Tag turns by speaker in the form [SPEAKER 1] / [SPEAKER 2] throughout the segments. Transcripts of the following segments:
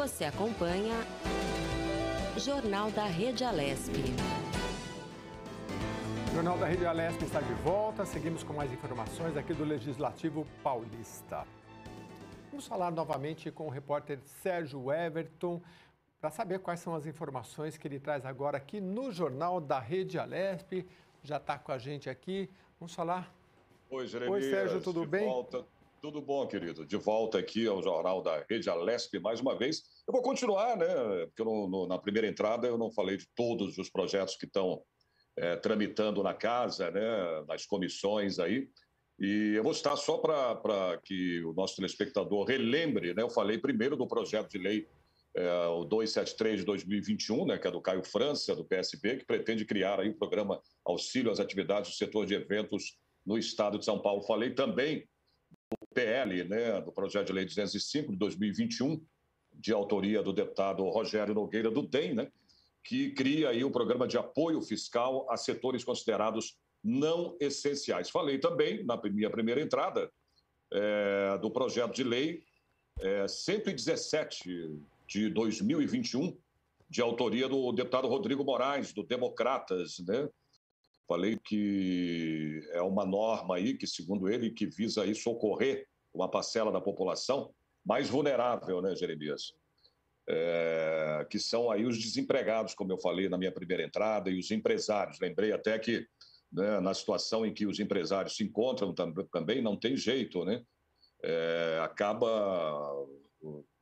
[SPEAKER 1] Você acompanha Jornal da Rede Alesp.
[SPEAKER 2] O Jornal da Rede Alesp está de volta. Seguimos com mais informações aqui do Legislativo Paulista. Vamos falar novamente com o repórter Sérgio Everton para saber quais são as informações que ele traz agora aqui no Jornal da Rede Alesp. Já está com a gente aqui. Vamos falar.
[SPEAKER 3] Oi, Jeremias.
[SPEAKER 2] Oi, Sérgio, tudo bem?
[SPEAKER 3] Volta. Tudo bom, querido? De volta aqui ao Jornal da Rede Alesp mais uma vez. Eu vou continuar, né? Porque na primeira entrada eu não falei de todos os projetos que estão tramitando na casa, né? Nas comissões aí. E eu vou citar só para que o nosso telespectador relembre, né? Eu falei primeiro do projeto de lei o 273 de 2021, né? Que é do Caio França, do PSB, que pretende criar aí o programa Auxílio às Atividades do Setor de Eventos no Estado de São Paulo. Falei também do PL, né? Do projeto de lei 205 de 2021, de autoria do deputado Rogério Nogueira do DEM, né? Que cria aí o programa de apoio fiscal a setores considerados não essenciais. Falei também, na minha primeira entrada, do projeto de lei 117 de 2021, de autoria do deputado Rodrigo Moraes, do Democratas, né? Falei que é uma norma aí que, segundo ele, que visa aí socorrer uma parcela da população mais vulnerável, né, Jeremias? Que são aí os desempregados, como eu falei na minha primeira entrada, e os empresários. Lembrei até que, né, na situação em que os empresários se encontram também não tem jeito, né? Acaba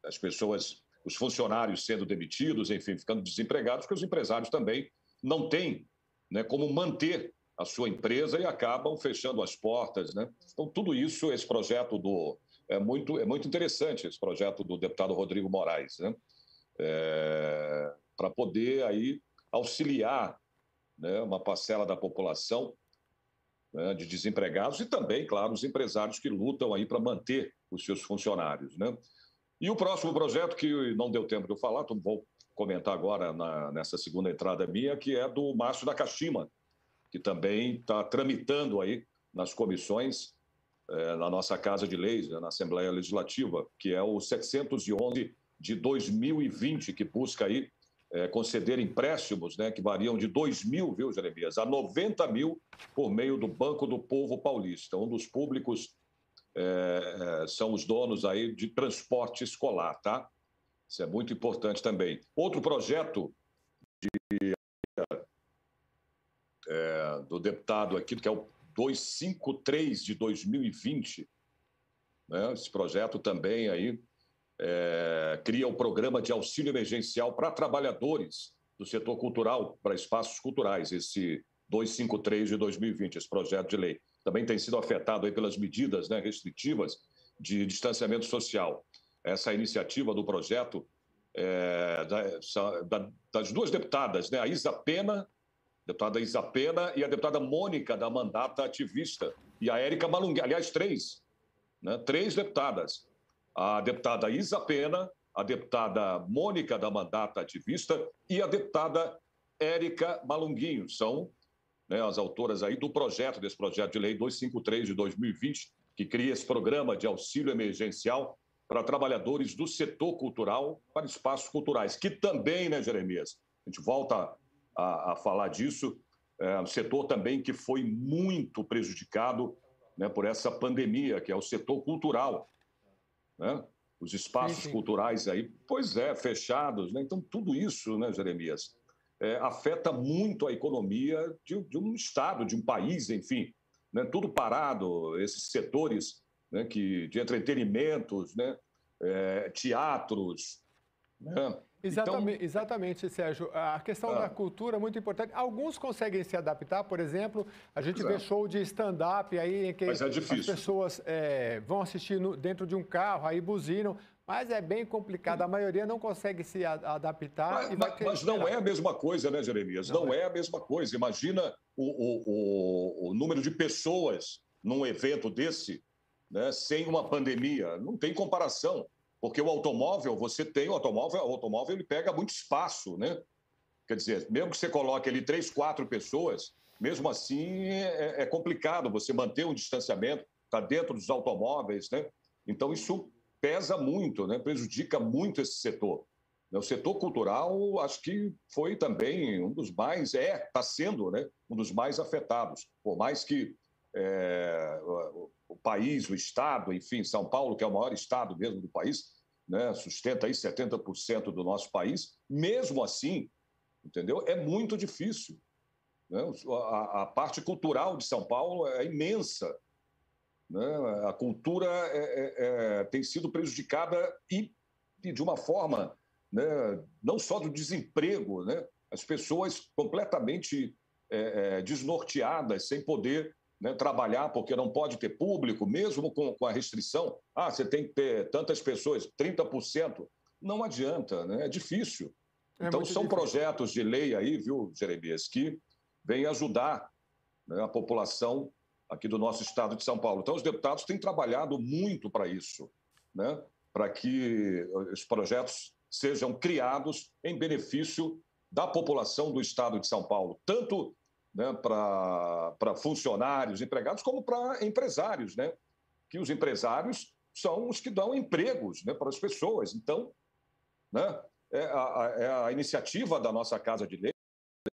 [SPEAKER 3] as pessoas, os funcionários sendo demitidos, enfim, ficando desempregados, porque os empresários também não têm, né, como manter a sua empresa e acabam fechando as portas, né? Então, tudo isso, esse projeto é muito interessante, esse projeto do deputado Rodrigo Moraes, né? Para poder aí auxiliar, né, uma parcela da população, né, de desempregados e também, claro, os empresários que lutam aí para manter os seus funcionários, né? E o próximo projeto, que não deu tempo de eu falar, então vou comentar agora nessa segunda entrada minha, que é do Márcio Nakashima, que também está tramitando aí nas comissões, na nossa Casa de Leis, né, na Assembleia Legislativa, que é o 711 de 2020, que busca aí conceder empréstimos, né, que variam de 2 mil, viu, Jeremias, a 90 mil por meio do Banco do Povo Paulista. Um dos públicos são os donos aí de transporte escolar, tá? Isso é muito importante também. Outro projeto do deputado aqui, que é o 253 de 2020, né? Esse projeto também aí cria o programa de auxílio emergencial para trabalhadores do setor cultural, para espaços culturais, esse 253 de 2020, esse projeto de lei. Também tem sido afetado aí pelas medidas, né, restritivas de distanciamento social. Essa iniciativa do projeto das duas deputadas, né, a deputada Isa Pena e a deputada Mônica, da Mandata Ativista, e a Érica Malunguinho, aliás, três deputadas. A deputada Isa Pena, a deputada Mônica, da Mandata Ativista, e a deputada Érica Malunguinho. São, né, as autoras aí desse projeto de lei 253 de 2020, que cria esse programa de auxílio emergencial para trabalhadores do setor cultural, para espaços culturais, que também, né, Jeremias, a gente volta a falar disso, um setor também que foi muito prejudicado, né, por essa pandemia, que é o setor cultural, né? Os espaços culturais aí, fechados, né? Então, tudo isso, né, Jeremias, afeta muito a economia de um estado, de um país, enfim, né? Tudo parado, esses setores, né, de entretenimentos, né, teatros, né?
[SPEAKER 2] Exatamente, Sérgio. A questão da cultura é muito importante. Alguns conseguem se adaptar, por exemplo, a gente vê show de stand-up aí em que
[SPEAKER 3] as
[SPEAKER 2] pessoas vão assistir dentro de um carro, aí buzinam, mas é bem complicado. A maioria não consegue se adaptar.
[SPEAKER 3] Mas não é a mesma coisa, né, Jeremias? Não é a mesma coisa. Imagina o número de pessoas num evento desse, né, sem uma pandemia. Não tem comparação. Porque o automóvel, o automóvel ele pega muito espaço, né? Quer dizer, mesmo que você coloque ali 3, 4 pessoas, mesmo assim é complicado você manter um distanciamento, está dentro dos automóveis, né? Então, isso pesa muito, né? Prejudica muito esse setor. O setor cultural, acho que foi também um dos mais, está sendo, né, um dos mais afetados. Por mais que o país, o Estado, enfim, São Paulo, que é o maior estado mesmo do país, né, sustenta aí 70% do nosso país, mesmo assim, entendeu? É muito difícil. Né? A parte cultural de São Paulo é imensa. Né? A cultura tem sido prejudicada e de uma forma, né, não só do desemprego, né? As pessoas completamente desnorteadas, sem poder, né, trabalhar, porque não pode ter público, mesmo com a restrição. Você tem que ter tantas pessoas, 30%. Não adianta, né? É difícil. Então, são difícil. Projetos de lei aí, viu, Jeremias, que vêm ajudar, né, a população aqui do nosso estado de São Paulo. Então, os deputados têm trabalhado muito para isso, né? Para que os projetos sejam criados em benefício da população do estado de São Paulo, tanto, né, para funcionários, empregados, como para empresários, né? Que os empresários são os que dão empregos, né, para as pessoas. Então, né, a iniciativa da nossa Casa de Lei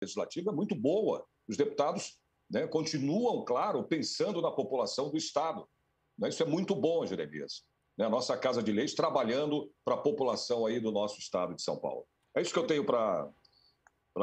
[SPEAKER 3] Legislativa é muito boa. Os deputados, né, continuam, claro, pensando na população do estado. Né? Isso é muito bom, Jeremias. A nossa Casa de Leis trabalhando para a população aí do nosso estado de São Paulo. É isso que eu tenho para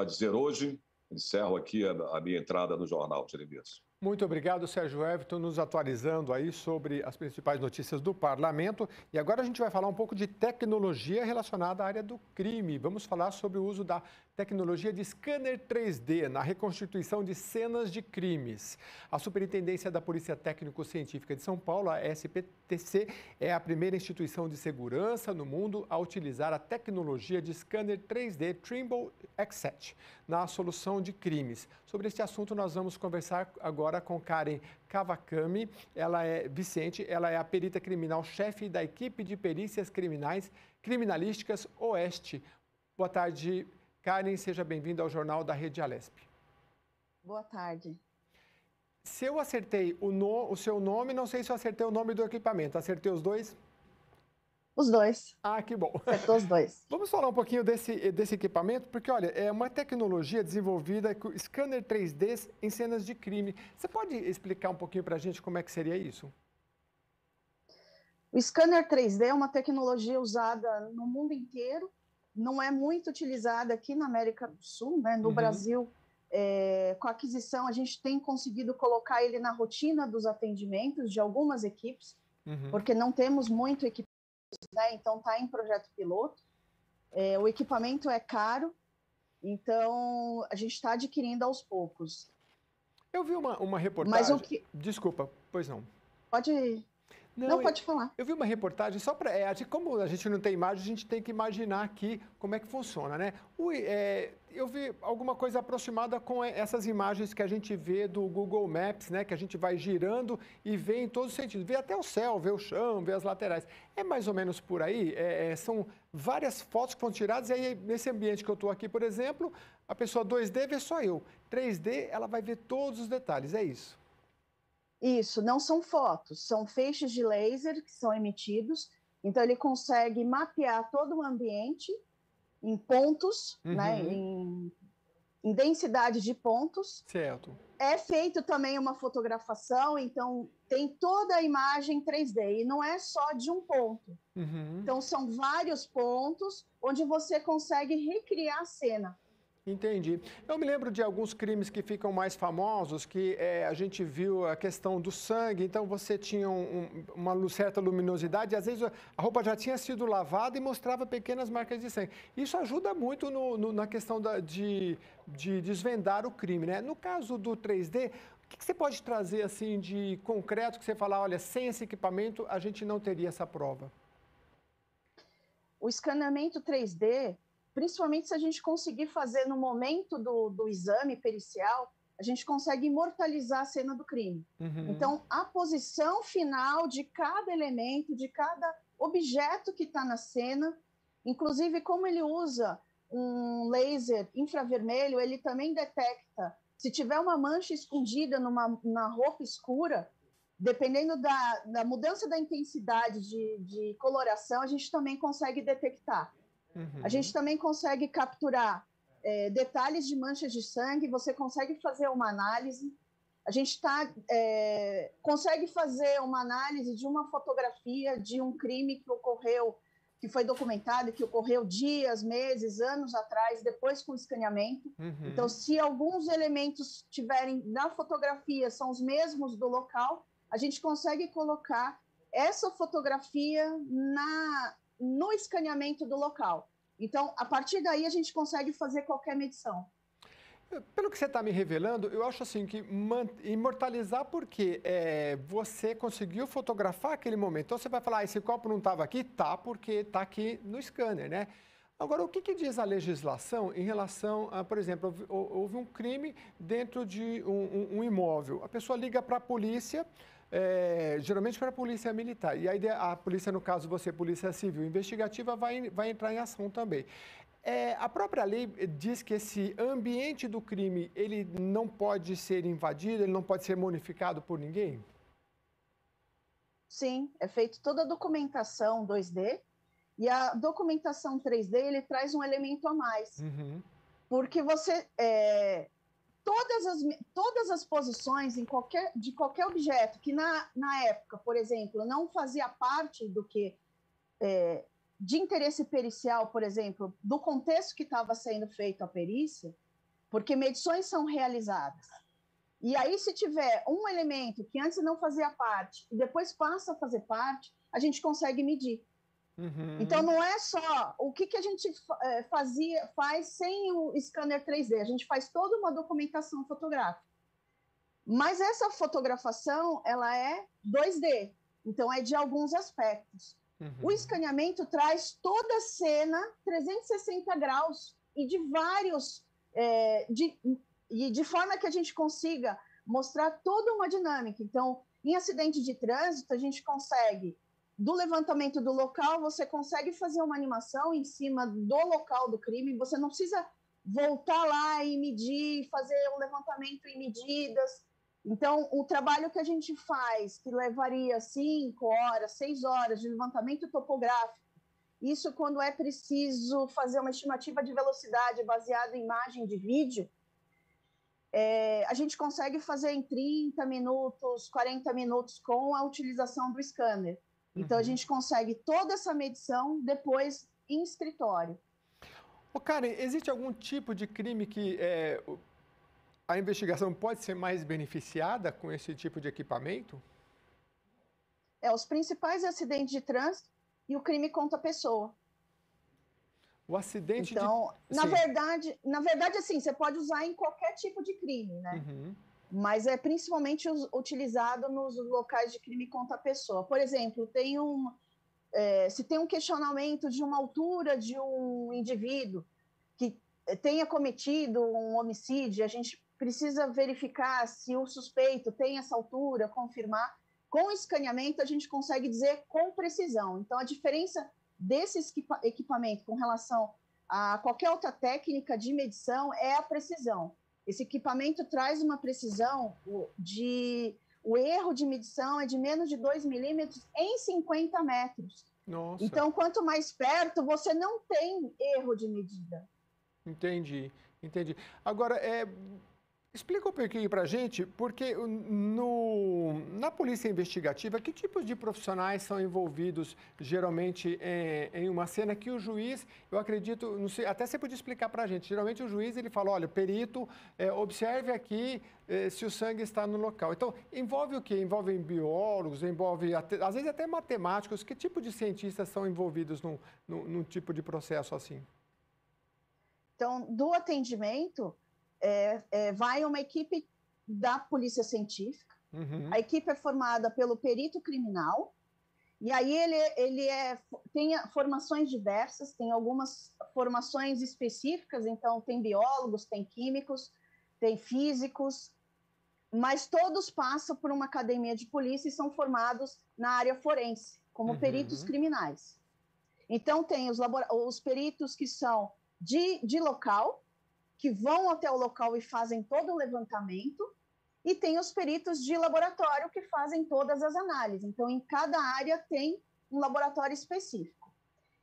[SPEAKER 3] dizer hoje. Encerro aqui a minha entrada no jornal, Jeremias.
[SPEAKER 2] Muito obrigado, Sérgio Everton, nos atualizando aí sobre as principais notícias do parlamento. E agora a gente vai falar um pouco de tecnologia relacionada à área do crime. Vamos falar sobre o uso da tecnologia de scanner 3D na reconstituição de cenas de crimes. A Superintendência da Polícia Técnico-Científica de São Paulo, a SPTC, é a primeira instituição de segurança no mundo a utilizar a tecnologia de scanner 3D Trimble X7 na solução de crimes. Sobre este assunto, nós vamos conversar agora com Karen Kawakami. Ela é a perita criminal-chefe da equipe de perícias criminalísticas Oeste. Boa tarde, Karen. Seja bem-vinda ao Jornal da Rede Alesp.
[SPEAKER 4] Boa tarde.
[SPEAKER 2] Se eu acertei o seu nome, não sei se eu acertei o nome do equipamento. Acertei os dois?
[SPEAKER 4] Os dois.
[SPEAKER 2] Que bom.
[SPEAKER 4] Acertou os dois.
[SPEAKER 2] Vamos falar um pouquinho desse equipamento, porque, olha, é uma tecnologia desenvolvida com scanner 3D em cenas de crime. Você pode explicar um pouquinho para a gente como é que seria isso?
[SPEAKER 4] O scanner 3D é uma tecnologia usada no mundo inteiro, não é muito utilizada aqui na América do Sul, né? No Brasil, com a aquisição, a gente tem conseguido colocar ele na rotina dos atendimentos de algumas equipes, porque não temos muito equipamento, né? Então está em projeto piloto. O equipamento é caro, então a gente está adquirindo aos poucos.
[SPEAKER 2] Eu vi uma reportagem. Desculpa, pois não.
[SPEAKER 4] Pode falar.
[SPEAKER 2] Eu vi uma reportagem, só para. Como a gente não tem imagem, a gente tem que imaginar aqui como é que funciona, né? Eu vi alguma coisa aproximada com essas imagens que a gente vê do Google Maps, né? Que a gente vai girando e vê em todos os sentidos. Vê até o céu, vê o chão, vê as laterais. É mais ou menos por aí? São várias fotos que foram tiradas, e aí, nesse ambiente que eu estou aqui, por exemplo, a pessoa 2D vê só eu. 3D, ela vai ver todos os detalhes, é isso?
[SPEAKER 4] Isso, não são fotos, são feixes de laser que são emitidos, então ele consegue mapear todo o ambiente em pontos, né, em densidade de pontos.
[SPEAKER 2] Certo.
[SPEAKER 4] É feito também uma fotografação, então tem toda a imagem 3D, e não é só de um ponto. Então são vários pontos onde você consegue recriar a cena.
[SPEAKER 2] Entendi. Eu me lembro de alguns crimes que ficam mais famosos, que a gente viu a questão do sangue, então você tinha uma certa luminosidade, e às vezes a roupa já tinha sido lavada e mostrava pequenas marcas de sangue. Isso ajuda muito na questão de desvendar o crime, né? No caso do 3D, o que você pode trazer assim de concreto que você fala, olha, sem esse equipamento a gente não teria essa prova?
[SPEAKER 4] O escaneamento 3D, principalmente se a gente conseguir fazer no momento do exame pericial, a gente consegue imortalizar a cena do crime. Então, a posição final de cada elemento, de cada objeto que está na cena, inclusive como ele usa um laser infravermelho, ele também detecta, se tiver uma mancha escondida na roupa escura dependendo da mudança da intensidade de coloração, a gente também consegue detectar. A gente também consegue capturar detalhes de manchas de sangue, você consegue fazer uma análise. A gente consegue fazer uma análise de uma fotografia de um crime que ocorreu, que foi documentado, que ocorreu dias, meses, anos atrás, depois com escaneamento. Então, se alguns elementos tiverem na fotografia são os mesmos do local, a gente consegue colocar essa fotografia no escaneamento do local. Então, a partir daí, a gente consegue fazer qualquer medição.
[SPEAKER 2] Pelo que você está me revelando, eu acho assim que imortalizar porque você conseguiu fotografar aquele momento. Então você vai falar, esse copo não estava aqui? Tá, porque está aqui no scanner, né? Agora, o que diz a legislação em relação a, por exemplo, houve um crime dentro de um imóvel. A pessoa liga para a polícia, geralmente para a polícia militar. E aí a polícia, no caso você, polícia civil investigativa, vai entrar em ação também. A própria lei diz que esse ambiente do crime, ele não pode ser invadido, ele não pode ser modificado por ninguém?
[SPEAKER 4] Sim, é feita toda a documentação 2D, e a documentação 3D, ele traz um elemento a mais. Porque você... todas as posições de qualquer objeto que na época, por exemplo, não fazia parte do que... de interesse pericial, por exemplo, do contexto que estava sendo feito a perícia, porque medições são realizadas. E aí, se tiver um elemento que antes não fazia parte e depois passa a fazer parte, a gente consegue medir. Então, não é só o que a gente faz sem o scanner 3D, a gente faz toda uma documentação fotográfica. Mas essa fotografação, ela é 2D, então é de alguns aspectos. O escaneamento traz toda a cena 360 graus e de vários... de forma que a gente consiga mostrar toda uma dinâmica. Então, em acidente de trânsito, a gente consegue, do levantamento do local, você consegue fazer uma animação em cima do local do crime, você não precisa voltar lá e medir, fazer um levantamento em medidas. Então, o trabalho que a gente faz, que levaria 5 horas, 6 horas de levantamento topográfico, isso quando é preciso fazer uma estimativa de velocidade baseada em imagem de vídeo, a gente consegue fazer em 30 minutos, 40 minutos com a utilização do scanner. Então, a gente consegue toda essa medição depois em escritório.
[SPEAKER 2] Karen, existe algum tipo de crime que... a investigação pode ser mais beneficiada com esse tipo de equipamento?
[SPEAKER 4] Os principais acidentes de trânsito e o crime contra a pessoa.
[SPEAKER 2] O acidente
[SPEAKER 4] então, na verdade, assim, você pode usar em qualquer tipo de crime, né? Mas é principalmente utilizado nos locais de crime contra a pessoa. Por exemplo, se tem um questionamento de uma altura de um indivíduo que tenha cometido um homicídio, a gente precisa verificar se o suspeito tem essa altura, confirmar. Com o escaneamento, a gente consegue dizer com precisão. Então, a diferença desse equipamento com relação a qualquer outra técnica de medição é a precisão. Esse equipamento traz uma precisão o erro de medição é de menos de 2 milímetros em 50 metros.
[SPEAKER 2] Nossa.
[SPEAKER 4] Então, quanto mais perto, você não tem erro de medida.
[SPEAKER 2] Entendi. Agora, explica um pouquinho para a gente, porque na polícia investigativa, que tipos de profissionais são envolvidos geralmente em uma cena que o juiz, eu acredito, não sei, até você podia explicar para a gente, geralmente o juiz ele fala, olha, perito, observe aqui se o sangue está no local. Então, envolve o quê? Envolve biólogos, envolve às vezes até matemáticos, que tipo de cientistas são envolvidos num tipo de processo assim?
[SPEAKER 4] Então, do atendimento... vai uma equipe da polícia científica, a equipe é formada pelo perito criminal, e aí ele tem formações diversas, tem algumas formações específicas, então tem biólogos, tem químicos, tem físicos, mas todos passam por uma academia de polícia e são formados na área forense, como peritos criminais. Então tem os peritos que são de local, que vão até o local e fazem todo o levantamento, e tem os peritos de laboratório que fazem todas as análises. Então, em cada área tem um laboratório específico.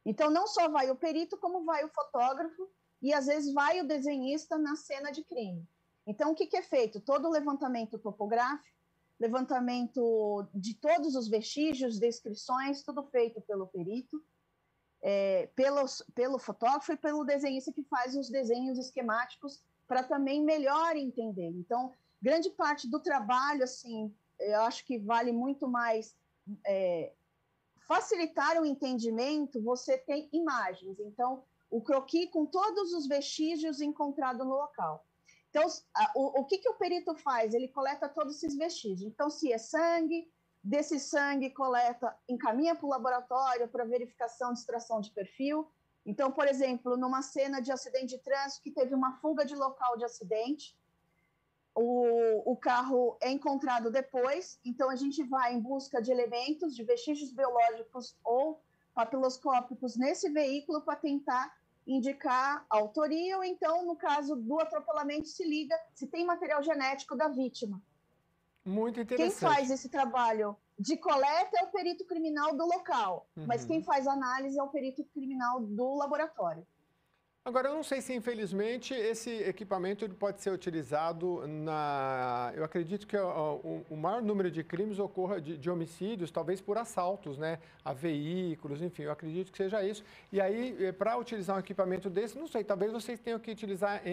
[SPEAKER 4] Então, não só vai o perito, como vai o fotógrafo e, às vezes, vai o desenhista na cena de crime. Então, o que é feito? Todo o levantamento topográfico, levantamento de todos os vestígios, descrições, tudo feito pelo perito, pelo fotógrafo e pelo desenhista que faz os desenhos esquemáticos para também melhor entender. Então, grande parte do trabalho, assim, eu acho que vale muito mais facilitar o entendimento, você tem imagens. Então, o croquis com todos os vestígios encontrados no local. Então, o que o perito faz? Ele coleta todos esses vestígios. Então, se é sangue, desse sangue coleta, encaminha para o laboratório para verificação de extração de perfil. Então, por exemplo, numa cena de acidente de trânsito que teve uma fuga de local de acidente, o carro é encontrado depois, então a gente vai em busca de elementos, de vestígios biológicos ou papiloscópicos nesse veículo para tentar indicar a autoria, ou então, no caso do atropelamento, se liga se tem material genético da vítima.
[SPEAKER 2] Muito interessante.
[SPEAKER 4] Quem faz esse trabalho de coleta é o perito criminal do local, mas quem faz análise é o perito criminal do laboratório.
[SPEAKER 2] Agora, eu não sei se, infelizmente, esse equipamento ele pode ser utilizado na... Eu acredito que o maior número de crimes ocorra de homicídios, talvez por assaltos, né? A veículos, enfim, eu acredito que seja isso. E aí, para utilizar um equipamento desse, não sei, talvez vocês tenham que utilizar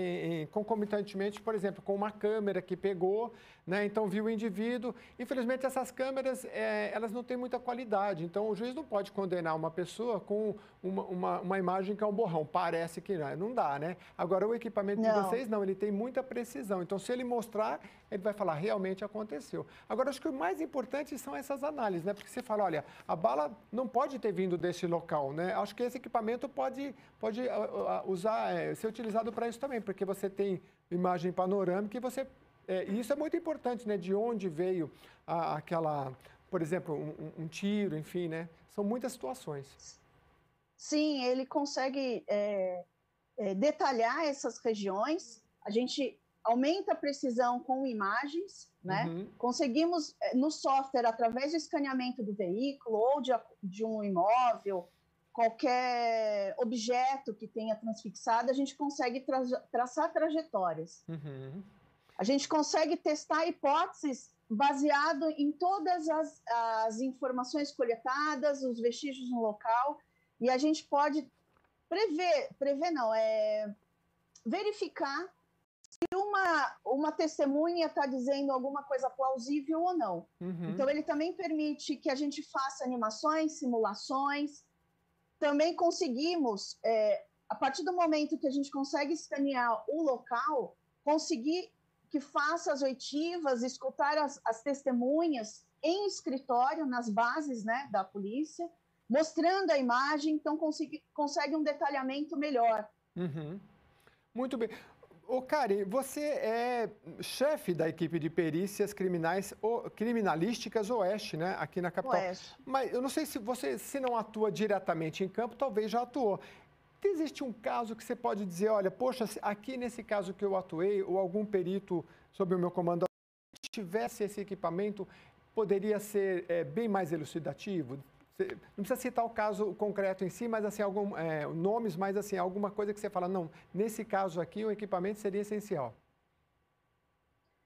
[SPEAKER 2] concomitantemente, por exemplo, com uma câmera que pegou, né? Então, viu o indivíduo. Infelizmente, essas câmeras, elas não têm muita qualidade. Então, o juiz não pode condenar uma pessoa com uma imagem que é um borrão. Parece que não dá, né? Agora, o equipamento de vocês, não, ele tem muita precisão. Então, se ele mostrar, ele vai falar, realmente aconteceu. Agora, acho que o mais importante são essas análises, né? Porque você fala, olha, a bala não pode ter vindo desse local, né? Acho que esse equipamento pode ser utilizado para isso também, porque você tem imagem panorâmica e você... E isso é muito importante, né? De onde veio aquela, por exemplo, um tiro, enfim, né? São muitas situações.
[SPEAKER 4] Sim, ele consegue detalhar essas regiões. A gente aumenta a precisão com imagens, né? Conseguimos, no software, através do escaneamento do veículo ou de um imóvel, qualquer objeto que tenha transfixado, a gente consegue traçar trajetórias. A gente consegue testar hipóteses baseado em todas as informações coletadas, os vestígios no local, e a gente pode verificar se uma testemunha está dizendo alguma coisa plausível ou não. Então, ele também permite que a gente faça animações, simulações. Também conseguimos, a partir do momento que a gente consegue escanear o local, conseguir que faça as oitivas, escutar as testemunhas em escritório, nas bases, né, da polícia, mostrando a imagem, então consegue um detalhamento melhor.
[SPEAKER 2] Muito bem. Ô, Karen, você é chefe da equipe de perícias criminalísticas Oeste, né, aqui na capital.
[SPEAKER 4] Oeste.
[SPEAKER 2] Mas eu não sei se você, se não atua diretamente em campo, talvez já atuou. Existe um caso que você pode dizer, olha, poxa, aqui nesse caso que eu atuei, ou algum perito sob o meu comando, se tivesse esse equipamento, poderia ser bem mais elucidativo? Não precisa citar o caso concreto em si, mas assim, nomes, mas assim, alguma coisa que você fala, não, nesse caso aqui o equipamento seria essencial.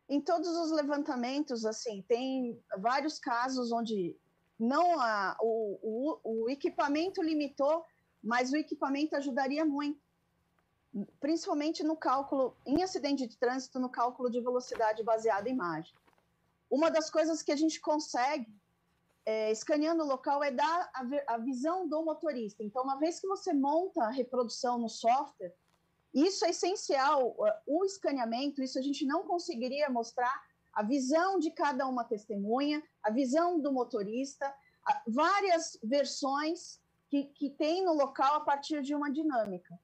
[SPEAKER 4] Em todos os levantamentos, assim, tem vários casos onde não o equipamento limitou, mas o equipamento ajudaria muito, principalmente no cálculo, em acidente de trânsito, no cálculo de velocidade baseado em imagem. Uma das coisas que a gente consegue, escaneando o local, é dar a visão do motorista. Então, uma vez que você monta a reprodução no software, isso é essencial, o escaneamento, isso a gente não conseguiria mostrar a visão de cada uma testemunha, a visão do motorista, várias versões que tem no local a partir de uma dinâmica.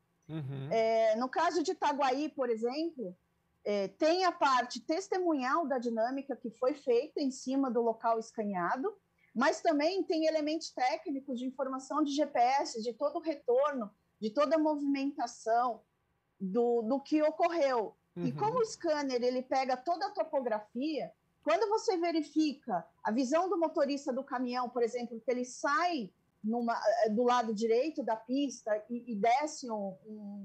[SPEAKER 4] No caso de Itaguaí, por exemplo, tem a parte testemunhal da dinâmica que foi feita em cima do local escaneado, mas também tem elementos técnicos de informação de GPS, de todo o retorno, de toda a movimentação do que ocorreu. E como o scanner ele pega toda a topografia, quando você verifica a visão do motorista do caminhão, por exemplo, que ele sai do lado direito da pista e desce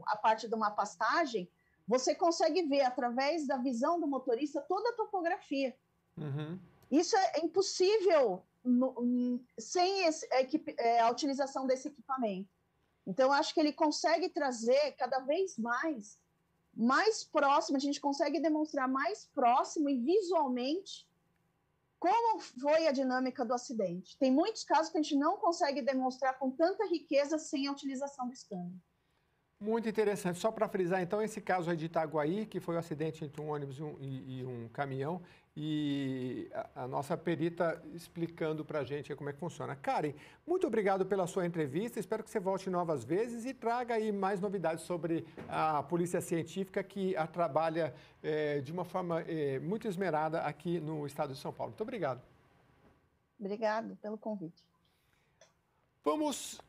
[SPEAKER 4] a parte de uma pastagem, você consegue ver, através da visão do motorista, toda a topografia. Isso é impossível sem a utilização desse equipamento. Então, acho que ele consegue trazer cada vez mais próximo, a gente consegue demonstrar mais próximo e visualmente como foi a dinâmica do acidente. Tem muitos casos que a gente não consegue demonstrar com tanta riqueza sem a utilização do scanner.
[SPEAKER 2] Muito interessante. Só para frisar, então, esse caso aí de Itaguaí, que foi um acidente entre um ônibus e um caminhão, e a nossa perita explicando para a gente como é que funciona. Karen, muito obrigado pela sua entrevista, espero que você volte novas vezes e traga aí mais novidades sobre a Polícia Científica, que trabalha de uma forma muito esmerada aqui no estado de São Paulo. Muito obrigado.
[SPEAKER 4] Obrigado pelo convite.
[SPEAKER 2] Vamos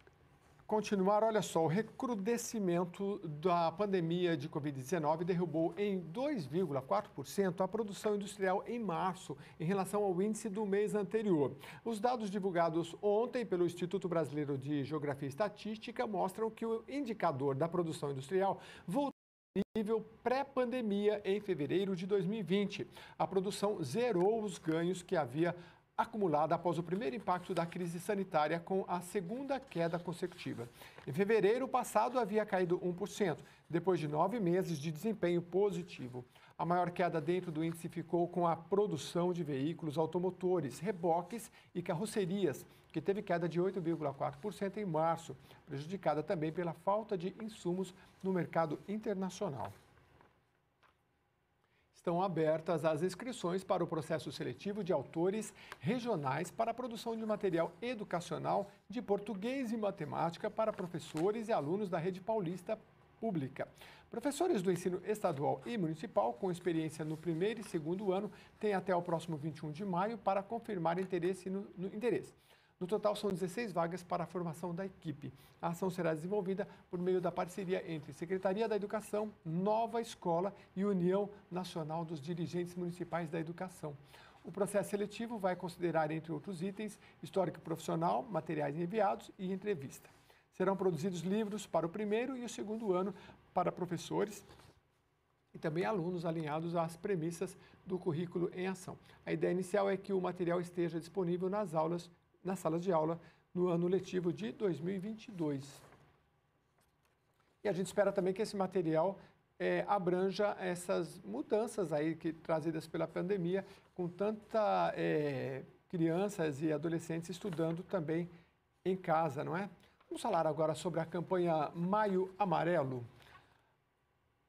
[SPEAKER 2] continuar, olha só, o recrudescimento da pandemia de Covid-19 derrubou em 2,4% a produção industrial em março, em relação ao índice do mês anterior. Os dados divulgados ontem pelo Instituto Brasileiro de Geografia e Estatística mostram que o indicador da produção industrial voltou ao nível pré-pandemia em fevereiro de 2020. A produção zerou os ganhos que havia acumulada após o primeiro impacto da crise sanitária, com a segunda queda consecutiva. Em fevereiro passado havia caído 1%, depois de 9 meses de desempenho positivo. A maior queda dentro do índice ficou com a produção de veículos automotores, reboques e carrocerias, que teve queda de 8,4% em março, prejudicada também pela falta de insumos no mercado internacional. Estão abertas as inscrições para o processo seletivo de autores regionais para a produção de material educacional de português e matemática para professores e alunos da rede paulista pública. Professores do ensino estadual e municipal com experiência no primeiro e segundo ano têm até o próximo 21 de maio para confirmar interesse no interesse. No total, são 16 vagas para a formação da equipe. A ação será desenvolvida por meio da parceria entre Secretaria da Educação, Nova Escola e União Nacional dos Dirigentes Municipais da Educação. O processo seletivo vai considerar, entre outros itens, histórico profissional, materiais enviados e entrevista. Serão produzidos livros para o primeiro e o segundo ano para professores e também alunos alinhados às premissas do currículo em ação. A ideia inicial é que o material esteja disponível nas salas de aula no ano letivo de 2022. E a gente espera também que esse material abranja essas mudanças aí trazidas pela pandemia, com tanta crianças e adolescentes estudando também em casa, não é? Vamos falar agora sobre a campanha Maio Amarelo.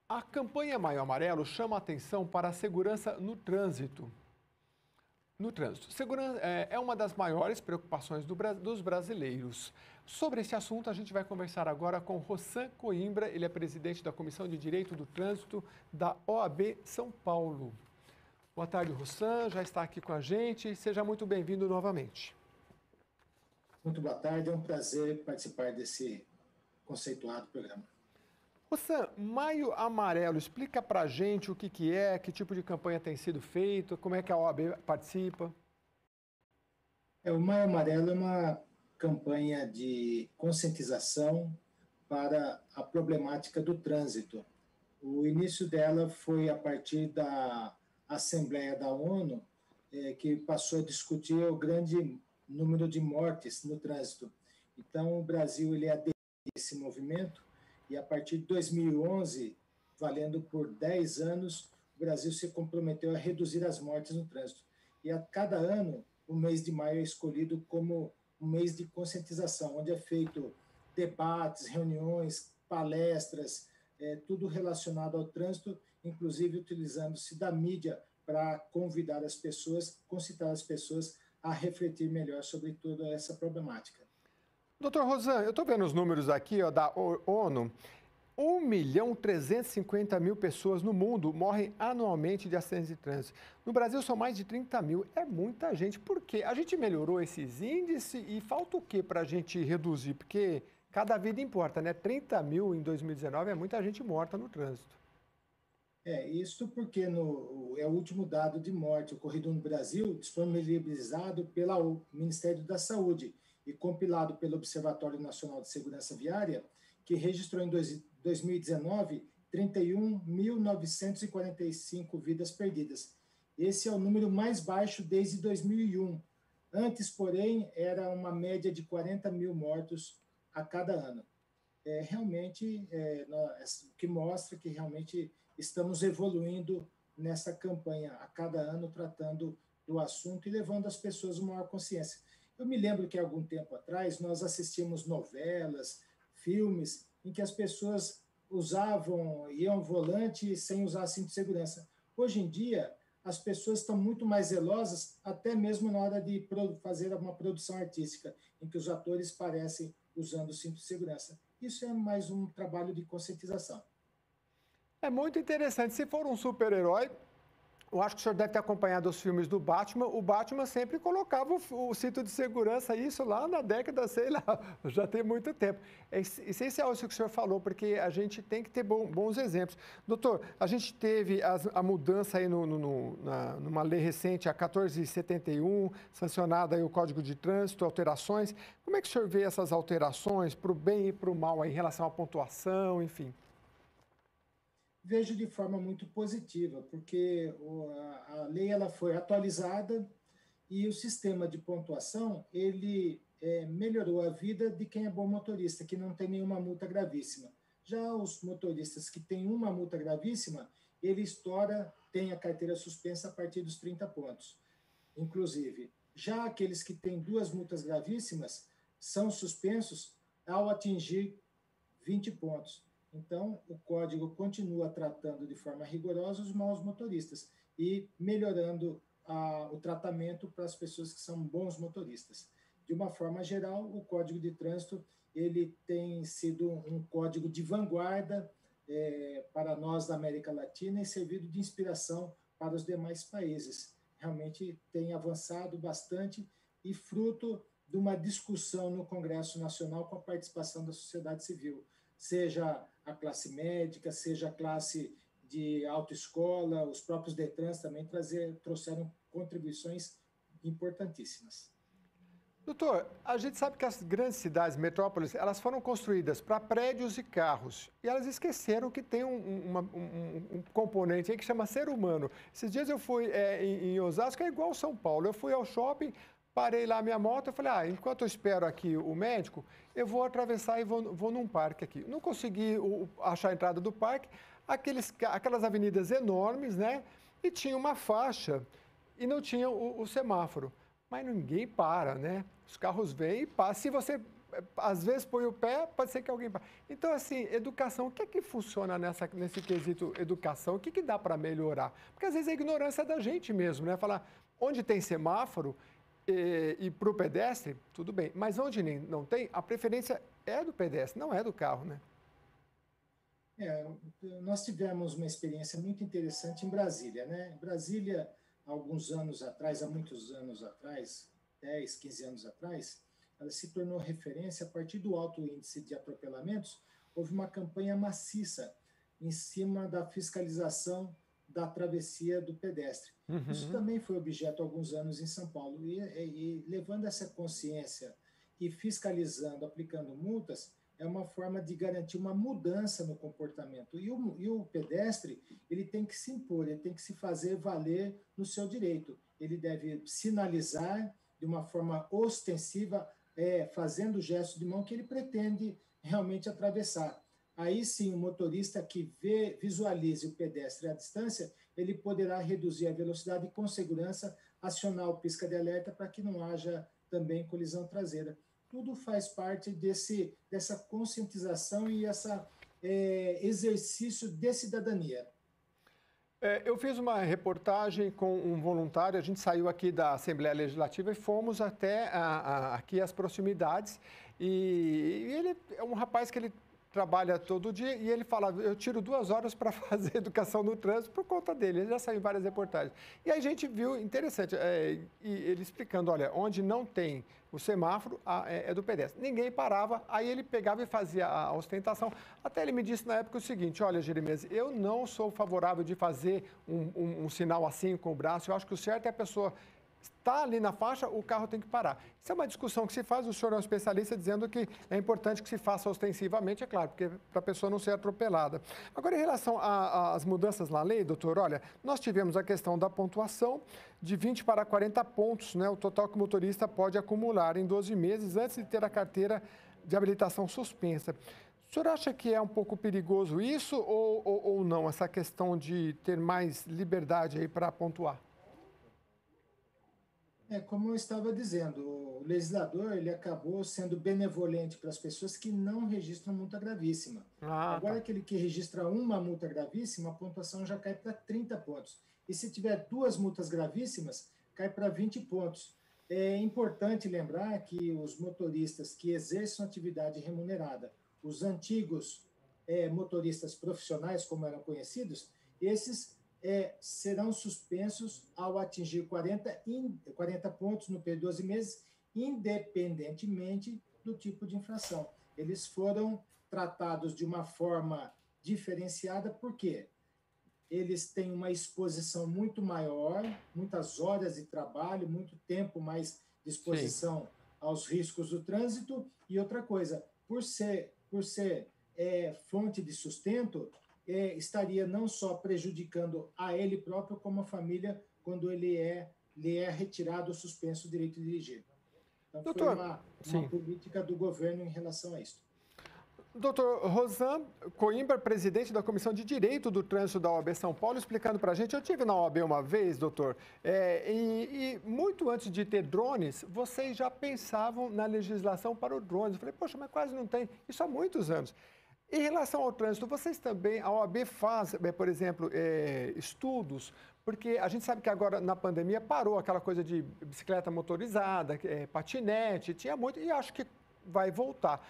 [SPEAKER 2] A campanha Maio Amarelo chama a atenção para a segurança no trânsito. Segurança é uma das maiores preocupações dos brasileiros. Sobre esse assunto, a gente vai conversar agora com Rossan Coimbra, ele é presidente da Comissão de Direito do Trânsito da OAB São Paulo. Boa tarde, Rossan, já está aqui com a gente, seja muito bem-vindo novamente.
[SPEAKER 5] Muito boa tarde, é um prazer participar desse conceituado programa.
[SPEAKER 2] Rossan, Maio Amarelo, explica para a gente o que é, que tipo de campanha tem sido feita, como é que a OAB participa?
[SPEAKER 5] O Maio Amarelo é uma campanha de conscientização para a problemática do trânsito. O início dela foi a partir da Assembleia da ONU, que passou a discutir o grande número de mortes no trânsito. Então, o Brasil ele aderiu a esse movimento. E a partir de 2011, valendo por 10 anos, o Brasil se comprometeu a reduzir as mortes no trânsito. E a cada ano, o mês de maio é escolhido como um mês de conscientização, onde é feito debates, reuniões, palestras, tudo relacionado ao trânsito, inclusive utilizando-se da mídia para convidar as pessoas, concitar as pessoas a refletir melhor sobre toda essa problemática.
[SPEAKER 2] Doutor Rossan, eu estou vendo os números aqui da ONU. 1.350.000 pessoas no mundo morrem anualmente de acidentes de trânsito. No Brasil são mais de 30 mil. É muita gente. Por quê? A gente melhorou esses índices e falta o quê para a gente reduzir? Porque cada vida importa, né? 30 mil em 2019 é muita gente morta no trânsito.
[SPEAKER 5] Isso porque é o último dado de morte ocorrido no Brasil, disponibilizado pelo Ministério da Saúde e compilado pelo Observatório Nacional de Segurança Viária, que registrou em 2019 31.945 vidas perdidas. Esse é o número mais baixo desde 2001. Antes, porém, era uma média de 40 mil mortos a cada ano. Realmente, o que mostra que realmente estamos evoluindo nessa campanha a cada ano, tratando do assunto e levando as pessoas uma maior consciência. Eu me lembro que, há algum tempo atrás, nós assistimos novelas, filmes, em que as pessoas iam ao volante sem usar cinto de segurança. Hoje em dia, as pessoas estão muito mais zelosas, até mesmo na hora de fazer uma produção artística, em que os atores parecem usando o cinto de segurança. Isso é mais um trabalho de conscientização.
[SPEAKER 2] É muito interessante. Se for um super-herói, eu acho que o senhor deve ter acompanhado os filmes do Batman. O Batman sempre colocava o cinto de segurança, isso lá na década, sei lá, já tem muito tempo. É essencial isso que o senhor falou, porque a gente tem que ter bons exemplos. Doutor, a gente teve a mudança aí numa lei recente, a 1471, sancionada aí o Código de Trânsito, alterações. Como é que o senhor vê essas alterações para o bem e para o mal aí, em relação à pontuação, enfim?
[SPEAKER 5] Vejo de forma muito positiva, porque a lei ela foi atualizada e o sistema de pontuação ele melhorou a vida de quem é bom motorista, que não tem nenhuma multa gravíssima. Já os motoristas que têm uma multa gravíssima, ele tem a carteira suspensa a partir dos 30 pontos. Inclusive, já aqueles que têm 2 multas gravíssimas são suspensos ao atingir 20 pontos. Então, o Código continua tratando de forma rigorosa os maus motoristas e melhorando o tratamento para as pessoas que são bons motoristas. De uma forma geral, o Código de Trânsito ele tem sido um código de vanguarda para nós da América Latina e servido de inspiração para os demais países. Realmente tem avançado bastante e fruto de uma discussão no Congresso Nacional com a participação da sociedade civil, seja a classe médica, seja a classe de autoescola, os próprios DETRANs também trouxeram contribuições importantíssimas.
[SPEAKER 2] Doutor, a gente sabe que as grandes cidades, metrópoles, elas foram construídas para prédios e carros. E elas esqueceram que tem um componente aí que chama ser humano. Esses dias eu fui em Osasco, é igual São Paulo. Eu fui ao shopping, parei lá a minha moto, eu falei, enquanto eu espero aqui o médico, eu vou atravessar e vou num parque aqui. Não consegui achar a entrada do parque, aquelas avenidas enormes, né? E tinha uma faixa e não tinha o semáforo. Mas ninguém para, né? Os carros vêm e passam. Se você, às vezes, põe o pé, pode ser que alguém pare. Então, assim, educação, o que é que funciona nesse quesito educação? O que dá para melhorar? Porque, às vezes, a ignorância é da gente mesmo, né? Falar, onde tem semáforo e para o pedestre, tudo bem. Mas onde não tem, a preferência é do pedestre, não é do carro, né?
[SPEAKER 5] Nós tivemos uma experiência muito interessante em Brasília, né? Brasília, há muitos anos atrás, 10, 15 anos atrás, ela se tornou referência a partir do alto índice de atropelamentos. Houve uma campanha maciça em cima da fiscalização da travessia do pedestre. Uhum. Isso também foi objeto há alguns anos em São Paulo. E levando essa consciência e fiscalizando, aplicando multas, é uma forma de garantir uma mudança no comportamento. E o pedestre, ele tem que se impor, ele tem que se fazer valer no seu direito. Ele deve sinalizar de uma forma ostensiva, fazendo o gesto de mão que ele pretende realmente atravessar. Aí sim, o motorista que visualize o pedestre à distância, ele poderá reduzir a velocidade e, com segurança, acionar o pisca de alerta para que não haja também colisão traseira. Tudo faz parte dessa conscientização e esse exercício de cidadania.
[SPEAKER 2] Eu fiz uma reportagem com um voluntário, a gente saiu aqui da Assembleia Legislativa e fomos até aqui as proximidades. E ele é um rapaz que ele trabalha todo dia e ele fala, eu tiro 2 horas para fazer educação no trânsito por conta dele. Ele já saiu em várias reportagens. E aí a gente viu, interessante, ele explicando, olha, onde não tem o semáforo é do pedestre. Ninguém parava, aí ele pegava e fazia a ostentação. Até ele me disse na época o seguinte: olha, Jeremias, eu não sou favorável de fazer um sinal assim com o braço, eu acho que o certo é a pessoa está ali na faixa, o carro tem que parar. Isso é uma discussão que se faz, o senhor é um especialista dizendo que é importante que se faça ostensivamente, é claro, porque para a pessoa não ser atropelada. Agora, em relação às mudanças na lei, doutor, olha, nós tivemos a questão da pontuação de 20 para 40 pontos, né, o total que o motorista pode acumular em 12 meses antes de ter a carteira de habilitação suspensa. O senhor acha que é um pouco perigoso isso ou não, essa questão de ter mais liberdade aí para pontuar?
[SPEAKER 5] Como eu estava dizendo, o legislador ele acabou sendo benevolente para as pessoas que não registram multa gravíssima. Agora, aquele que registra uma multa gravíssima, a pontuação já cai para 30 pontos. E se tiver 2 multas gravíssimas, cai para 20 pontos. É importante lembrar que os motoristas que exerçam atividade remunerada, os antigos motoristas profissionais, como eram conhecidos, esses serão suspensos ao atingir 40 pontos no período de 12 meses, independentemente do tipo de infração. Eles foram tratados de uma forma diferenciada, porque eles têm uma exposição muito maior, muitas horas de trabalho, muito tempo mais de exposição aos riscos do trânsito. E outra coisa, por ser fonte de sustento, estaria não só prejudicando a ele próprio, como a família, quando lhe é retirado ou suspenso o direito de dirigir. Então,
[SPEAKER 2] doutor,
[SPEAKER 5] foi uma política do governo em relação a isso.
[SPEAKER 2] Doutor Rosan Coimbra, presidente da Comissão de Direito do Trânsito da OAB São Paulo, explicando para a gente. Eu estive na OAB uma vez, doutor, e muito antes de ter drones, vocês já pensavam na legislação para o drones. Eu falei, poxa, mas quase não tem. Isso há muitos anos. Em relação ao trânsito, vocês também, a OAB faz, por exemplo, estudos, porque a gente sabe que agora na pandemia parou aquela coisa de bicicleta motorizada, patinete, tinha muito, e acho que vai voltar.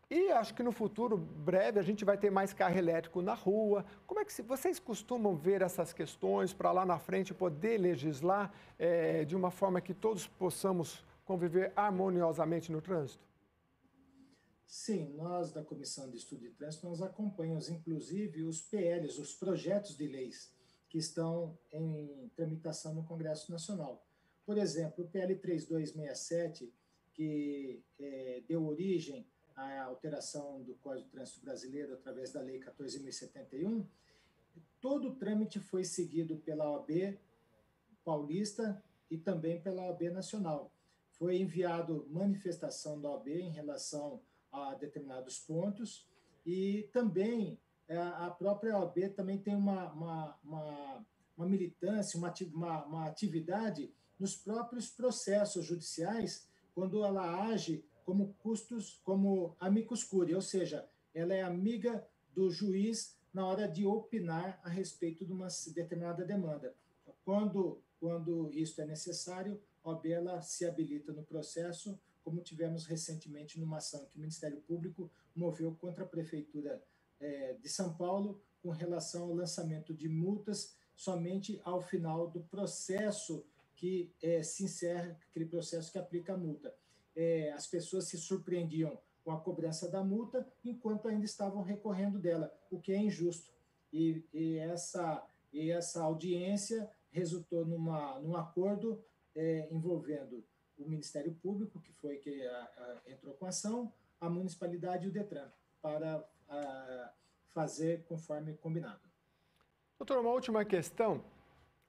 [SPEAKER 2] E acho que no futuro breve a gente vai ter mais carro elétrico na rua. Como é que vocês costumam ver essas questões para lá na frente poder legislar de uma forma que todos possamos conviver harmoniosamente no trânsito?
[SPEAKER 5] Sim, nós da Comissão de Estudo de Trânsito, nós acompanhamos inclusive os PLs, os projetos de leis que estão em tramitação no Congresso Nacional. Por exemplo, o PL 3267, que deu origem à alteração do Código de Trânsito Brasileiro através da Lei 14.071, todo o trâmite foi seguido pela OAB Paulista e também pela OAB Nacional. Foi enviado manifestação da OAB em relação a determinados pontos, e também a própria OAB também tem uma militância, uma atividade nos próprios processos judiciais, quando ela age como amicus curiae, ou seja, ela é amiga do juiz na hora de opinar a respeito de uma determinada demanda. Quando isso é necessário, a OAB ela se habilita no processo, como tivemos recentemente numa ação que o Ministério Público moveu contra a Prefeitura de São Paulo, com relação ao lançamento de multas somente ao final do processo que se encerra, aquele processo que aplica a multa. As pessoas se surpreendiam com a cobrança da multa, enquanto ainda estavam recorrendo dela, o que é injusto. E essa audiência resultou num acordo envolvendo o Ministério Público, que foi que entrou com a ação, a municipalidade e o DETRAN, para fazer conforme combinado.
[SPEAKER 2] Doutor, uma última questão.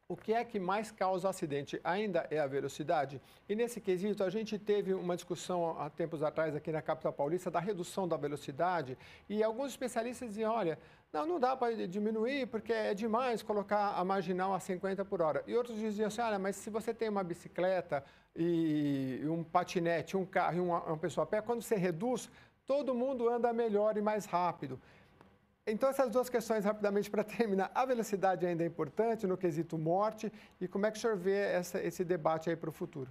[SPEAKER 2] O que é que mais causa acidente? Ainda é a velocidade? E nesse quesito, a gente teve uma discussão há tempos atrás aqui na capital paulista da redução da velocidade, e alguns especialistas diziam, olha, não dá para diminuir porque é demais colocar a marginal a 50 por hora. E outros diziam assim, olha, mas se você tem uma bicicleta e um patinete, um carro e uma pessoa a pé, quando você reduz, todo mundo anda melhor e mais rápido. Então, essas duas questões rapidamente para terminar. A velocidade ainda é importante no quesito morte, e como é que o senhor vê esse debate aí para o futuro?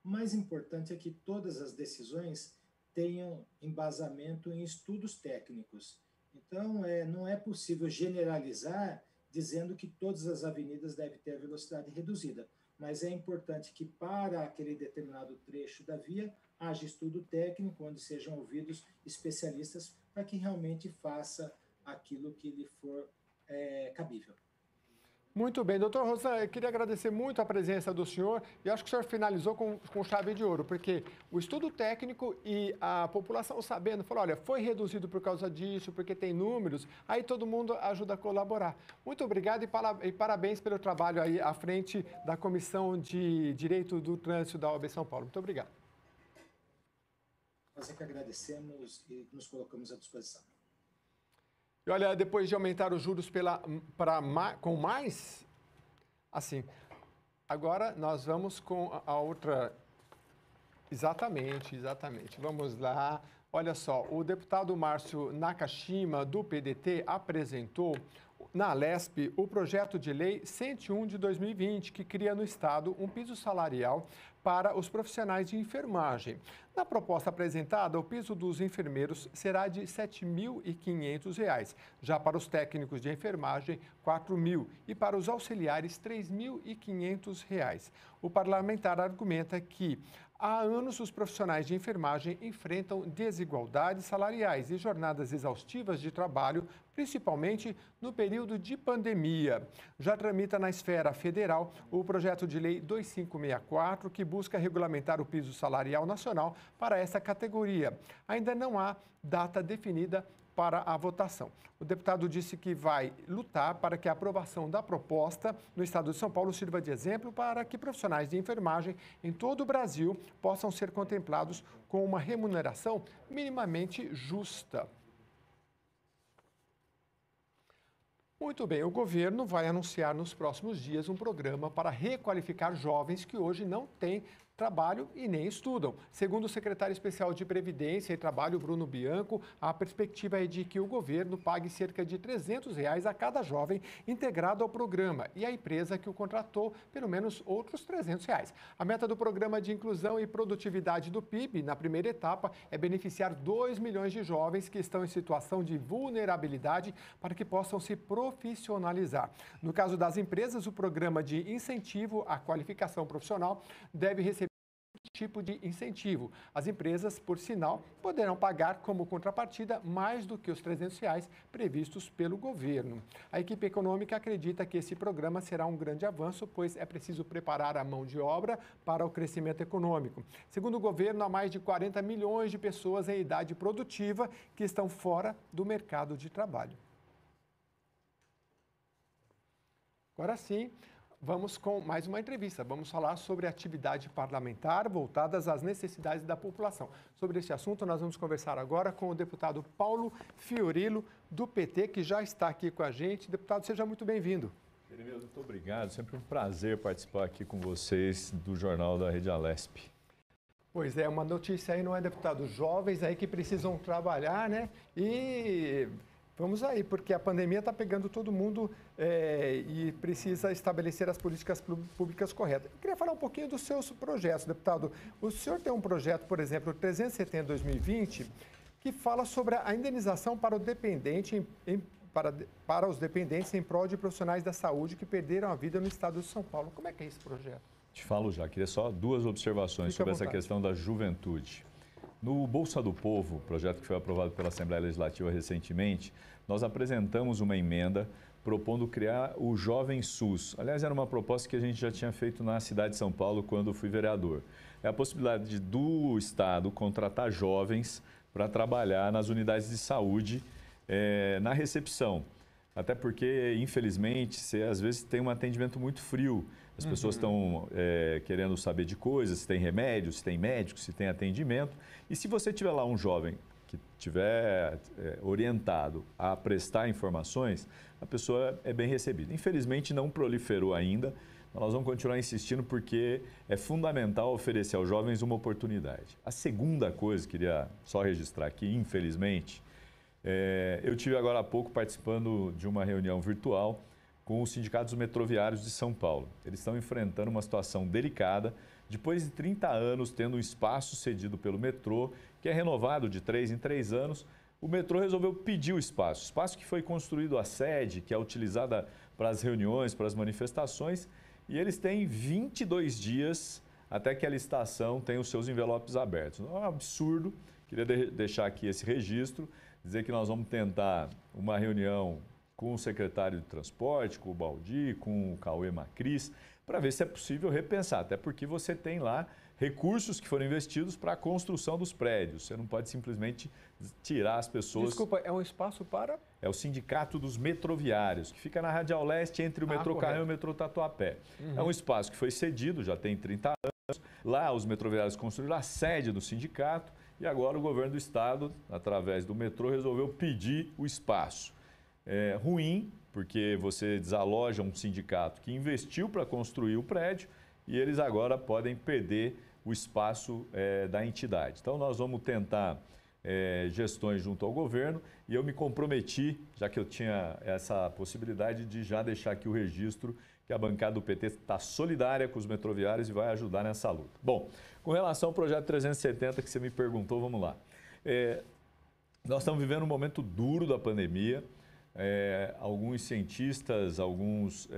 [SPEAKER 5] O mais importante é que todas as decisões tenham embasamento em estudos técnicos. Então, não é possível generalizar dizendo que todas as avenidas devem ter a velocidade reduzida. mas é importante que para aquele determinado trecho da via haja estudo técnico, onde sejam ouvidos especialistas para que realmente faça aquilo que lhe for cabível.
[SPEAKER 2] Muito bem, doutor Rosan, eu queria agradecer muito a presença do senhor e acho que o senhor finalizou com chave de ouro, porque o estudo técnico e a população sabendo, falou, olha, foi reduzido por causa disso, porque tem números, aí todo mundo ajuda a colaborar. Muito obrigado e parabéns pelo trabalho aí à frente da Comissão de Direito do Trânsito da OAB São Paulo. Muito obrigado.
[SPEAKER 5] Nós é que agradecemos e nos colocamos à disposição.
[SPEAKER 2] E olha, depois de aumentar os juros com mais, assim, agora nós vamos com a outra. Exatamente. Vamos lá. Olha só, o deputado Márcio Nakashima, do PDT, apresentou na Alesp o projeto de lei 101 de 2020, que cria no Estado um piso salarial para os profissionais de enfermagem. Na proposta apresentada, o piso dos enfermeiros será de R$ 7.500, já para os técnicos de enfermagem, R$ 4.000 e para os auxiliares, R$ 3.500. O parlamentar argumenta que há anos os profissionais de enfermagem enfrentam desigualdades salariais e jornadas exaustivas de trabalho, principalmente no período de pandemia. Já tramita na esfera federal o projeto de lei 2564, que busca regulamentar o piso salarial nacional para essa categoria. Ainda não há data definida para a votação. O deputado disse que vai lutar para que a aprovação da proposta no estado de São Paulo sirva de exemplo para que profissionais de enfermagem em todo o Brasil possam ser contemplados com uma remuneração minimamente justa. Muito bem, o governo vai anunciar nos próximos dias um programa para requalificar jovens que hoje não têm trabalho e nem estudam. Segundo o secretário especial de Previdência e Trabalho, Bruno Bianco, a perspectiva é de que o governo pague cerca de R$ 300 a cada jovem integrado ao programa e a empresa que o contratou, pelo menos outros R$ 300. A meta do Programa de Inclusão e Produtividade do PIB, na primeira etapa, é beneficiar 2 milhões de jovens que estão em situação de vulnerabilidade para que possam se profissionalizar. No caso das empresas, o programa de incentivo à qualificação profissional deve receber tipo de incentivo. As empresas, por sinal, poderão pagar como contrapartida mais do que os R$ 300 previstos pelo governo. A equipe econômica acredita que esse programa será um grande avanço, pois é preciso preparar a mão de obra para o crescimento econômico. Segundo o governo, há mais de 40 milhões de pessoas em idade produtiva que estão fora do mercado de trabalho. Agora sim, vamos com mais uma entrevista. Vamos falar sobre atividade parlamentar voltadas às necessidades da população. Sobre esse assunto, nós vamos conversar agora com o deputado Paulo Fiorillo, do PT, que já está aqui com a gente. Deputado, seja muito bem-vindo.
[SPEAKER 6] Muito obrigado. Sempre um prazer participar aqui com vocês do Jornal da Rede Alesp.
[SPEAKER 2] Pois é, uma notícia aí, não é, deputado? Jovens aí que precisam trabalhar, né? E vamos aí, porque a pandemia está pegando todo mundo e precisa estabelecer as políticas públicas corretas. Eu queria falar um pouquinho dos seus projetos, deputado. O senhor tem um projeto, por exemplo, 370/2020, que fala sobre a indenização para o dependente, para os dependentes em prol de profissionais da saúde que perderam a vida no estado de São Paulo. Como é que é esse projeto?
[SPEAKER 6] Te falo já, queria só 2 observações sobre essa questão da juventude. No Bolsa do Povo, projeto que foi aprovado pela Assembleia Legislativa recentemente, nós apresentamos uma emenda propondo criar o Jovem SUS. Aliás, era uma proposta que a gente já tinha feito na cidade de São Paulo quando fui vereador. É a possibilidade do Estado contratar jovens para trabalhar nas unidades de saúde na recepção. Até porque, infelizmente, você às vezes tem um atendimento muito frio. As pessoas estão querendo saber de coisas, se tem remédio, se tem médico, se tem atendimento. E se você tiver lá um jovem que tiver orientado a prestar informações, a pessoa é bem recebida. Infelizmente, não proliferou ainda. Nós vamos continuar insistindo porque é fundamental oferecer aos jovens uma oportunidade. A segunda coisa, queria só registrar aqui, infelizmente, eu tive agora há pouco participando de uma reunião virtual com os sindicatos metroviários de São Paulo. Eles estão enfrentando uma situação delicada, depois de 30 anos tendo um espaço cedido pelo metrô, que é renovado de 3 em 3 anos, o metrô resolveu pedir o espaço que foi construído a sede, que é utilizada para as reuniões, para as manifestações, e eles têm 22 dias até que a licitação tenha os seus envelopes abertos. É um absurdo. Queria deixar aqui esse registro, dizer que nós vamos tentar uma reunião com o secretário de Transporte, com o Baldi, com o Cauê Macris, para ver se é possível repensar, até porque você tem lá recursos que foram investidos para a construção dos prédios. Você não pode simplesmente tirar as pessoas...
[SPEAKER 2] Desculpa, é um espaço para...
[SPEAKER 6] É o Sindicato dos Metroviários, que fica na Radial Leste, entre o metrô Carrão e o metrô Tatuapé. É um espaço que foi cedido, já tem 30 anos. Lá os metroviários construíram a sede do sindicato e agora o governo do estado, através do metrô, resolveu pedir o espaço. É ruim, porque você desaloja um sindicato que investiu para construir o prédio e eles agora podem perder o espaço da entidade. Então, nós vamos tentar gestões junto ao governo e eu me comprometi, já que eu tinha essa possibilidade, de já deixar aqui o registro que a bancada do PT está solidária com os metroviários e vai ajudar nessa luta. Bom, com relação ao projeto 370 que você me perguntou, vamos lá. Nós estamos vivendo um momento duro da pandemia. Alguns cientistas, alguns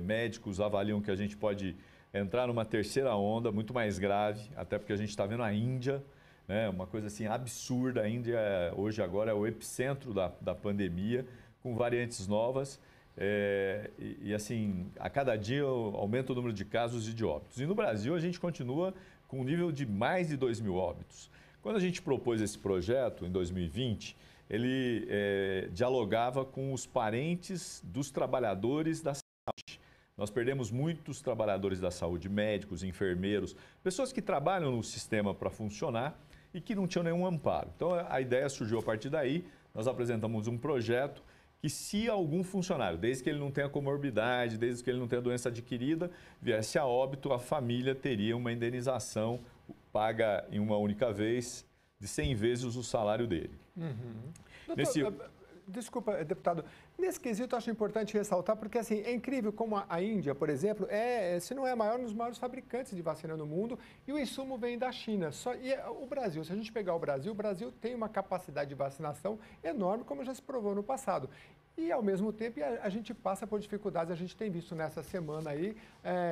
[SPEAKER 6] médicos avaliam que a gente pode entrar numa terceira onda muito mais grave, até porque a gente está vendo a Índia, né, uma coisa assim absurda. A Índia hoje agora é o epicentro da pandemia, com variantes novas e assim, a cada dia aumenta o número de casos e de óbitos. E no Brasil a gente continua com um nível de mais de 2.000 óbitos. Quando a gente propôs esse projeto em 2020, ele dialogava com os parentes dos trabalhadores da saúde. Nós perdemos muitos trabalhadores da saúde, médicos, enfermeiros, pessoas que trabalham no sistema para funcionar e que não tinham nenhum amparo. Então, a ideia surgiu a partir daí. Nós apresentamos um projeto que, se algum funcionário, desde que ele não tenha comorbidade, desde que ele não tenha doença adquirida, viesse a óbito, a família teria uma indenização paga em uma única vez de 100 vezes o salário dele.
[SPEAKER 2] Doutor, desculpa, deputado, nesse quesito eu acho importante ressaltar, porque assim, é incrível como a Índia, por exemplo, se não é maior, um dos maiores fabricantes de vacina no mundo, e o insumo vem da China. O Brasil, se a gente pegar o Brasil tem uma capacidade de vacinação enorme, como já se provou no passado. E, ao mesmo tempo, a gente passa por dificuldades. A gente tem visto nessa semana aí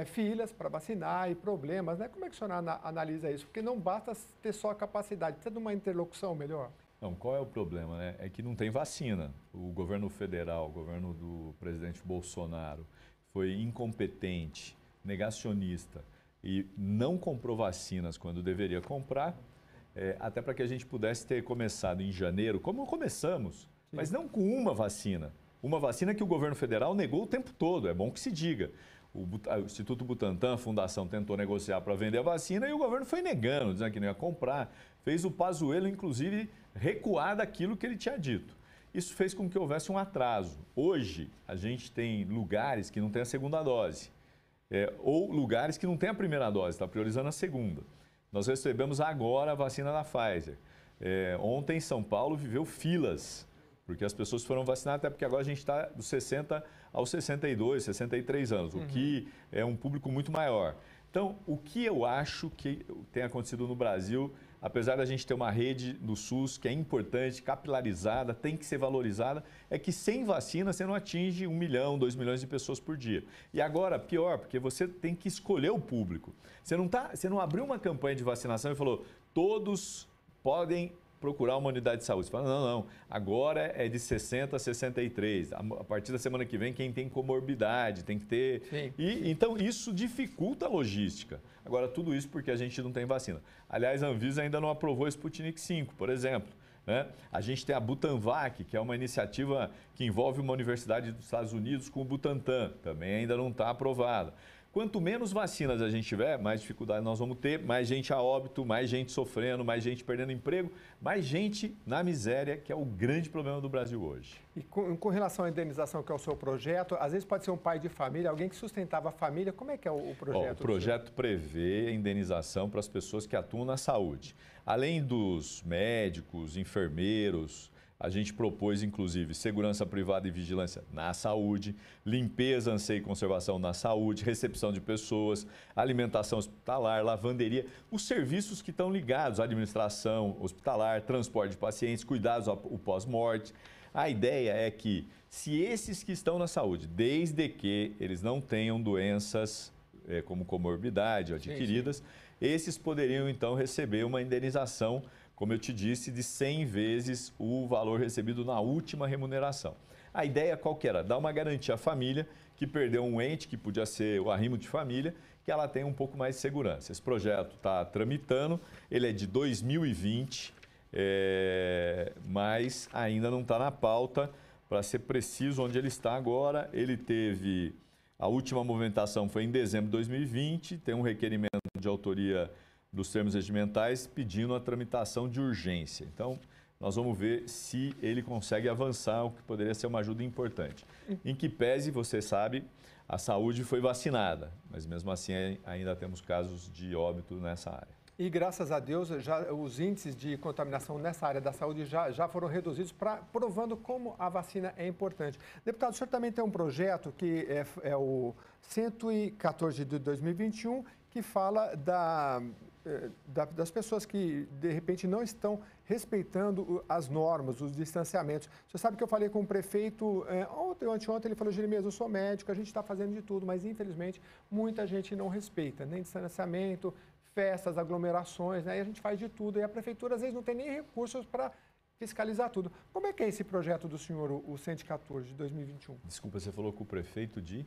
[SPEAKER 2] filas para vacinar e problemas, né? Como é que o senhor analisa isso? Porque não basta ter só a capacidade, precisa de uma interlocução melhor.
[SPEAKER 6] Não, qual é o problema, né? É que não tem vacina. O governo federal, o governo do presidente Bolsonaro, foi incompetente, negacionista e não comprou vacinas quando deveria comprar, até para que a gente pudesse ter começado em janeiro, como começamos, mas não com uma vacina. Uma vacina que o governo federal negou o tempo todo, é bom que se diga. O Instituto Butantan, a fundação, tentou negociar para vender a vacina e o governo foi negando, dizendo que não ia comprar. Fez o Pazuello, inclusive, recuar daquilo que ele tinha dito. Isso fez com que houvesse um atraso. Hoje, a gente tem lugares que não têm a segunda dose, ou lugares que não têm a primeira dose, está priorizando a segunda. Nós recebemos agora a vacina da Pfizer. Ontem, São Paulo viveu filas, porque as pessoas foram vacinadas, até porque agora a gente está dos 60 aos 62, 63 anos, o que é um público muito maior. Então, o que eu acho que tem acontecido no Brasil, apesar da gente ter uma rede no SUS que é importante, capilarizada, tem que ser valorizada, é que sem vacina você não atinge 1 milhão, 2 milhões de pessoas por dia. E agora, pior, porque você tem que escolher o público. Você não abriu uma campanha de vacinação e falou, todos podem procurar uma unidade de saúde. Você fala, não, agora é de 60 a 63. A partir da semana que vem, quem tem comorbidade tem que ter...
[SPEAKER 2] Sim.
[SPEAKER 6] Então, isso dificulta a logística. Agora, tudo isso porque a gente não tem vacina. Aliás, a Anvisa ainda não aprovou o Sputnik V, por exemplo. Né? A gente tem a Butanvac, que é uma iniciativa que envolve uma universidade dos Estados Unidos com o Butantan. Também ainda não está aprovada. Quanto menos vacinas a gente tiver, mais dificuldade nós vamos ter, mais gente a óbito, mais gente sofrendo, mais gente perdendo emprego, mais gente na miséria, que é o grande problema do Brasil hoje.
[SPEAKER 2] E com relação à indenização, que é o seu projeto, às vezes pode ser um pai de família, alguém que sustentava a família, como é que é o projeto?
[SPEAKER 6] O projeto prevê indenização para as pessoas que atuam na saúde. Além dos médicos, enfermeiros, A gente propôs, inclusive, segurança privada e vigilância na saúde, limpeza, anseio e conservação na saúde, recepção de pessoas, alimentação hospitalar, lavanderia, os serviços que estão ligados à administração hospitalar, transporte de pacientes, cuidados ao pós-morte. A ideia é que, se esses que estão na saúde, desde que eles não tenham doenças como comorbidade adquiridas, esses poderiam, então, receber uma indenização, como eu te disse, de 100 vezes o valor recebido na última remuneração. A ideia qual que era? Dar uma garantia à família que perdeu um ente, que podia ser o arrimo de família, que ela tenha um pouco mais de segurança. Esse projeto está tramitando, ele é de 2020, mas ainda não está na pauta. Para ser preciso, onde ele está agora, ele teve... A última movimentação foi em dezembro de 2020, tem um requerimento de autoria dos termos regimentais pedindo a tramitação de urgência. Então, nós vamos ver se ele consegue avançar, o que poderia ser uma ajuda importante. Em que pese, você sabe, a saúde foi vacinada, mas mesmo assim ainda temos casos de óbito nessa área.
[SPEAKER 2] E graças a Deus, os índices de contaminação nessa área da saúde já foram reduzidos, provando como a vacina é importante. Deputado, o senhor também tem um projeto que é o 114 de 2021, que fala das pessoas que, de repente, não estão respeitando as normas, os distanciamentos. Você sabe que eu falei com o prefeito ontem ou anteontem, ele falou: Jeremias, eu sou médico, a gente está fazendo de tudo, mas, infelizmente, muita gente não respeita, nem distanciamento, festas, aglomerações, né? E a gente faz de tudo. E a prefeitura, às vezes, não tem nem recursos para fiscalizar tudo. Como é que é esse projeto do senhor, o 114 de 2021?
[SPEAKER 6] Desculpa, você falou com o prefeito de...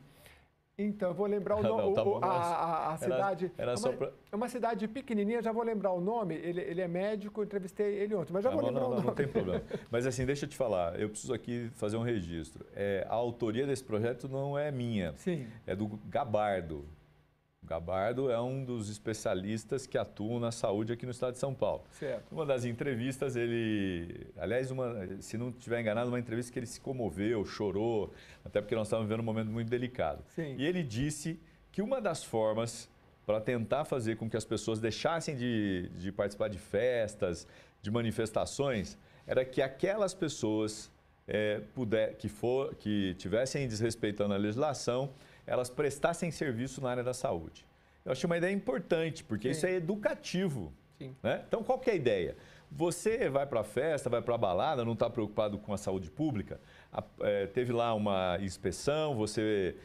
[SPEAKER 2] Então, eu vou lembrar o nome. A cidade. É uma cidade pequenininha, já vou lembrar o nome. Ele é médico, eu entrevistei ele ontem, mas já vou lembrar o nome.
[SPEAKER 6] Não tem problema. Mas assim, deixa eu te falar, eu preciso aqui fazer um registro. A autoria desse projeto não é minha,
[SPEAKER 2] sim,
[SPEAKER 6] é do Gabardo. O Gabardo é um dos especialistas que atuam na saúde aqui no estado de São Paulo.
[SPEAKER 2] Certo.
[SPEAKER 6] Uma das entrevistas, aliás, se não estiver enganado, uma entrevista que ele se comoveu, chorou, até porque nós estávamos vivendo um momento muito delicado.
[SPEAKER 2] Sim.
[SPEAKER 6] E ele disse que uma das formas para tentar fazer com que as pessoas deixassem de participar de festas, de manifestações, era que aquelas pessoas que estivessem desrespeitando a legislação, elas prestassem serviço na área da saúde. Eu achei uma ideia importante, porque isso é educativo.
[SPEAKER 2] Sim.
[SPEAKER 6] Né? Então, qual que é a ideia? Você vai para a festa, vai para a balada, não está preocupado com a saúde pública, teve lá uma inspeção, você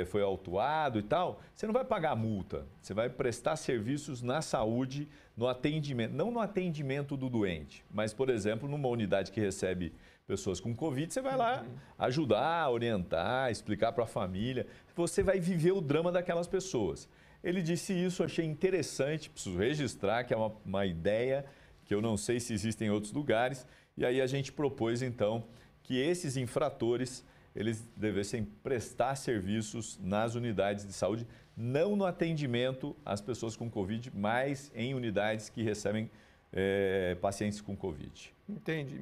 [SPEAKER 6] foi autuado e tal, você não vai pagar a multa, você vai prestar serviços na saúde, no atendimento, não no atendimento do doente, mas, por exemplo, numa unidade que recebe pessoas com Covid, você vai lá ajudar, orientar, explicar para a família. Você vai viver o drama daquelas pessoas. Ele disse isso, achei interessante, preciso registrar que é uma ideia que eu não sei se existe em outros lugares. E aí a gente propôs, então, que esses infratores, eles devessem prestar serviços nas unidades de saúde, não no atendimento às pessoas com Covid, mas em unidades que recebem pacientes com Covid.
[SPEAKER 2] Entendi.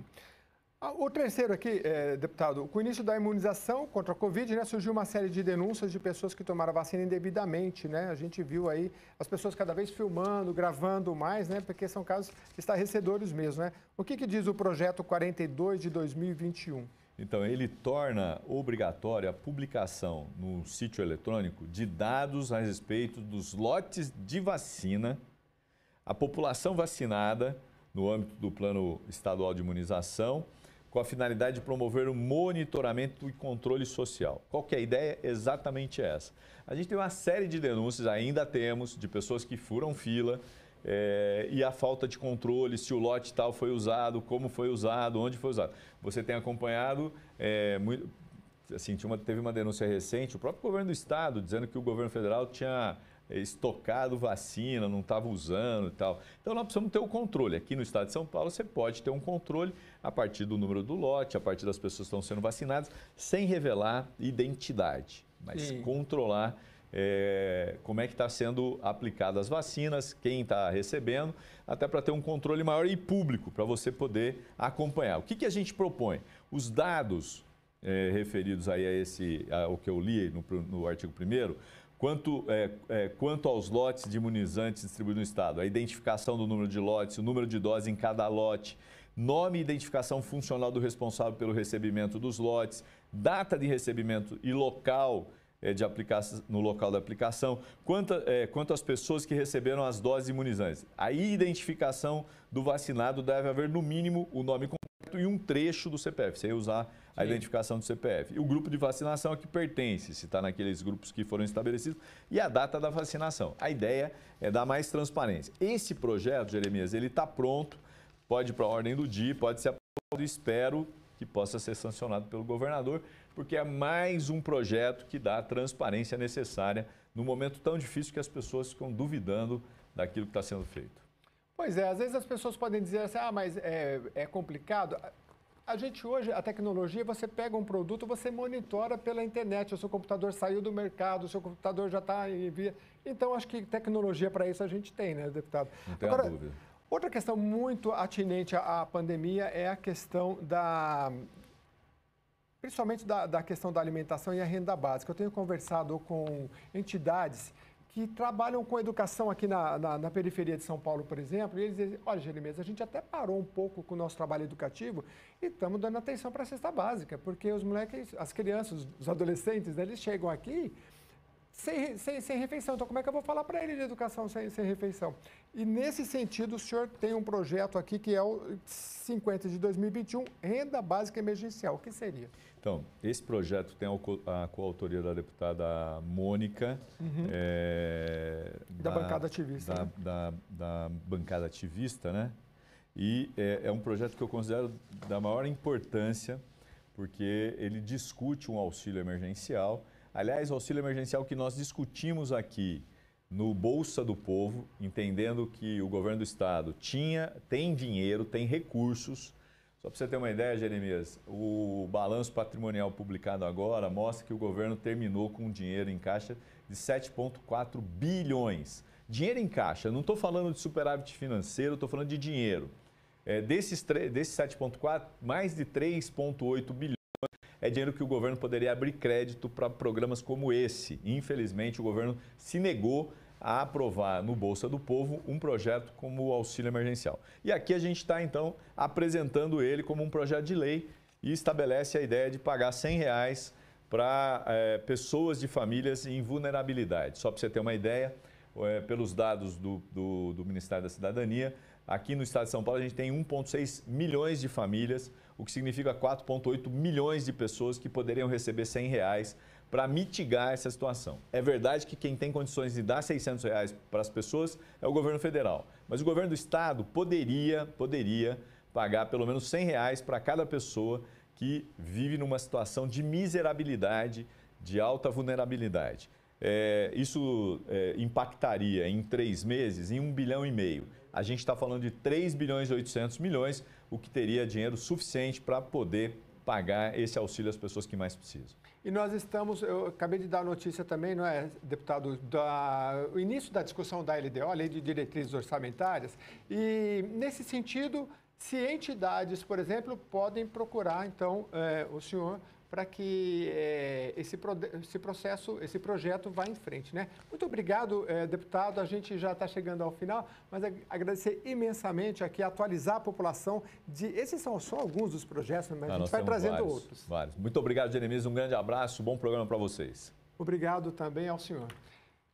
[SPEAKER 2] O terceiro aqui, deputado, com o início da imunização contra a Covid, né, surgiu uma série de denúncias de pessoas que tomaram a vacina indevidamente, né? A gente viu aí as pessoas cada vez filmando, gravando mais, né? Porque são casos estarrecedores mesmo, né? O que diz o projeto 42 de 2021?
[SPEAKER 6] Então, ele torna obrigatória a publicação no sítio eletrônico de dados a respeito dos lotes de vacina, a população vacinada no âmbito do Plano Estadual de Imunização, com a finalidade de promover o monitoramento e controle social. Qual que é a ideia? Exatamente essa. A gente tem uma série de denúncias, ainda temos, de pessoas que furam fila e a falta de controle, se o lote tal foi usado, como foi usado, onde foi usado. Você tem acompanhado, assim, teve uma denúncia recente, o próprio governo do estado, dizendo que o governo federal tinha estocado vacina, não estava usando e tal. Então, nós precisamos ter o controle. Aqui no estado de São Paulo, você pode ter um controle a partir do número do lote, a partir das pessoas que estão sendo vacinadas, sem revelar identidade, mas controlar como é que está sendo aplicadas as vacinas, quem está recebendo, até para ter um controle maior e público, para você poder acompanhar. O que a gente propõe? Os dados referidos aí ao que eu li no artigo 1º, quanto aos lotes de imunizantes distribuídos no estado, a identificação do número de lotes, o número de doses em cada lote, nome e identificação funcional do responsável pelo recebimento dos lotes, data de recebimento e local de aplicação, no local da aplicação, quanto às pessoas que receberam as doses imunizantes. A identificação do vacinado deve haver, no mínimo, o nome completo e um trecho do CPF, sem usar a identificação do CPF. E o grupo de vacinação a que pertence, se está naqueles grupos que foram estabelecidos, e a data da vacinação. A ideia é dar mais transparência. Esse projeto, Jeremias, ele está pronto, pode ir para a ordem do dia, pode ser aprovado, espero que possa ser sancionado pelo governador, porque é mais um projeto que dá a transparência necessária no momento tão difícil que as pessoas ficam duvidando daquilo que está sendo feito.
[SPEAKER 2] Pois é, às vezes as pessoas podem dizer assim, mas é complicado. A gente hoje, a tecnologia, você pega um produto, você monitora pela internet, o seu computador saiu do mercado, o seu computador já está em via. Então, acho que tecnologia para isso a gente tem, né, deputado?
[SPEAKER 6] Não tenho dúvida.
[SPEAKER 2] Outra questão muito atinente à pandemia é a questão principalmente da questão da alimentação e a renda básica. Eu tenho conversado com entidades que trabalham com educação aqui na periferia de São Paulo, por exemplo, e eles dizem, olha, Jeremias, a gente até parou um pouco com o nosso trabalho educativo e estamos dando atenção para a cesta básica, porque os moleques, as crianças, os adolescentes, né, eles chegam aqui sem refeição. Então, como é que eu vou falar para ele de educação sem refeição? E, nesse sentido, o senhor tem um projeto aqui que é o 50 de 2021, Renda Básica Emergencial. O que seria?
[SPEAKER 6] Então, esse projeto tem a coautoria da deputada Mônica.
[SPEAKER 2] Da bancada ativista.
[SPEAKER 6] Da bancada ativista, né? E é um projeto que eu considero da maior importância, porque ele discute um auxílio emergencial. Aliás, o auxílio emergencial que nós discutimos aqui no Bolsa do Povo, entendendo que o governo do estado tem dinheiro, tem recursos. Só para você ter uma ideia, Jeremias, o balanço patrimonial publicado agora mostra que o governo terminou com dinheiro em caixa de 7,4 bilhões. Dinheiro em caixa, não estou falando de superávit financeiro, estou falando de dinheiro. Desses 7,4, mais de 3,8 bilhões é dinheiro que o governo poderia abrir crédito para programas como esse. Infelizmente, o governo se negou a aprovar no Bolsa do Povo um projeto como o auxílio emergencial. E aqui a gente está, então, apresentando ele como um projeto de lei e estabelece a ideia de pagar R$100 para pessoas de famílias em vulnerabilidade. Só para você ter uma ideia, pelos dados do Ministério da Cidadania, aqui no estado de São Paulo a gente tem 1,6 milhões de famílias, o que significa 4,8 milhões de pessoas que poderiam receber R$100 para mitigar essa situação. É verdade que quem tem condições de dar R$600 para as pessoas é o governo federal, mas o governo do estado poderia pagar pelo menos R$100 para cada pessoa que vive numa situação de miserabilidade, de alta vulnerabilidade. Isso impactaria em 3 meses em 1,5 bilhão. A gente está falando de 3 bilhões e 800 milhões, o que teria dinheiro suficiente para poder pagar esse auxílio às pessoas que mais precisam.
[SPEAKER 2] E nós eu acabei de dar a notícia também, não é, deputado, o início da discussão da LDO, Lei de Diretrizes Orçamentárias, e nesse sentido, se entidades, por exemplo, podem procurar, então, o senhor para que esse projeto vá em frente, né? Muito obrigado, deputado. A gente já está chegando ao final, mas agradecer imensamente aqui, atualizar a população esses são só alguns dos projetos, mas a gente vai trazendo outros.
[SPEAKER 6] Vários. Muito obrigado, Jeremias. Um grande abraço, bom programa para vocês.
[SPEAKER 2] Obrigado também ao senhor.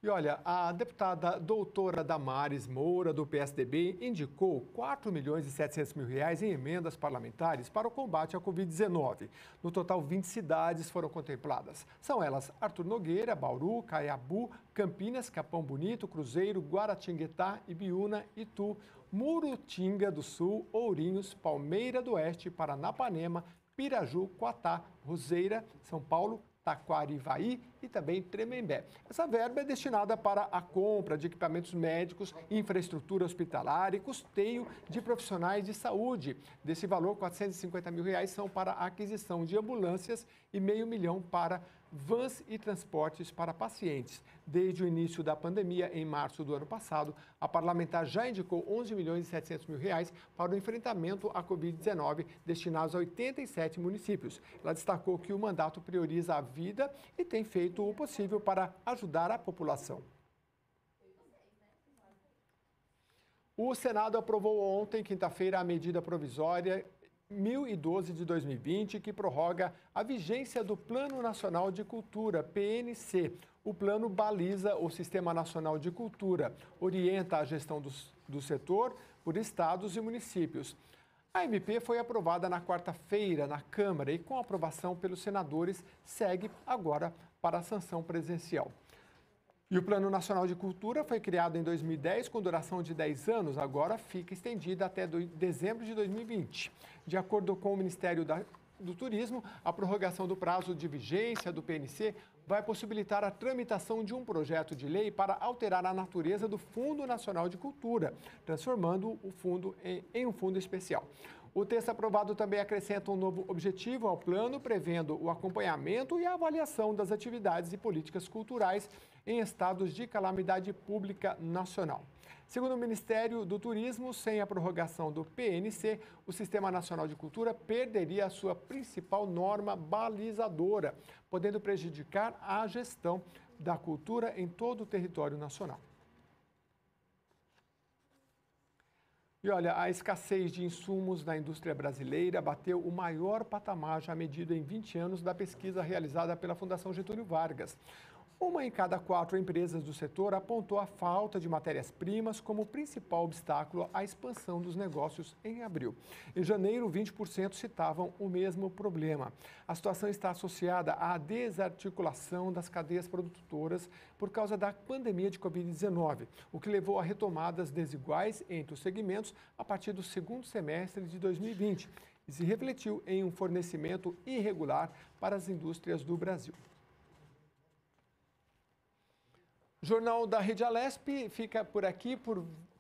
[SPEAKER 2] E olha, a deputada doutora Damares Moura, do PSDB, indicou R$4.700.000 em emendas parlamentares para o combate à Covid-19. No total, 20 cidades foram contempladas. São elas Arthur Nogueira, Bauru, Caiabu, Campinas, Capão Bonito, Cruzeiro, Guaratinguetá, Ibiúna, Itu, Murutinga do Sul, Ourinhos, Palmeira do Oeste, Paranapanema, Piraju, Quatá, Roseira, São Paulo, Taquarivaí e também Tremembé. Essa verba é destinada para a compra de equipamentos médicos, infraestrutura hospitalar e custeio de profissionais de saúde. Desse valor, R$450.000 são para a aquisição de ambulâncias e R$500 mil para vans e transportes para pacientes. Desde o início da pandemia, em março do ano passado, a parlamentar já indicou R$11.700.000 para o enfrentamento à Covid-19, destinados a 87 municípios. Ela destacou que o mandato prioriza a vida e tem feito o possível para ajudar a população. O Senado aprovou ontem, quinta-feira, a medida provisória 1012 de 2020, que prorroga a vigência do Plano Nacional de Cultura, PNC. O plano baliza o Sistema Nacional de Cultura, orienta a gestão do setor por estados e municípios. A MP foi aprovada na quarta-feira na Câmara e, com aprovação pelos senadores, segue agora para a sanção presencial. E o Plano Nacional de Cultura foi criado em 2010 com duração de 10 anos, agora fica estendida até dezembro de 2020. De acordo com o Ministério do Turismo, a prorrogação do prazo de vigência do PNC vai possibilitar a tramitação de um projeto de lei para alterar a natureza do Fundo Nacional de Cultura, transformando o fundo em um fundo especial. O texto aprovado também acrescenta um novo objetivo ao plano, prevendo o acompanhamento e a avaliação das atividades e políticas culturais em estados de calamidade pública nacional. Segundo o Ministério do Turismo, sem a prorrogação do PNC, o Sistema Nacional de Cultura perderia a sua principal norma balizadora, podendo prejudicar a gestão da cultura em todo o território nacional. E olha, a escassez de insumos na indústria brasileira bateu o maior patamar já medido em 20 anos da pesquisa realizada pela Fundação Getúlio Vargas. Uma em cada 4 empresas do setor apontou a falta de matérias-primas como principal obstáculo à expansão dos negócios em abril. Em janeiro, 20% citavam o mesmo problema. A situação está associada à desarticulação das cadeias produtoras por causa da pandemia de Covid-19, o que levou a retomadas desiguais entre os segmentos a partir do segundo semestre de 2020 e se refletiu em um fornecimento irregular para as indústrias do Brasil. O Jornal da Rede Alesp fica por aqui,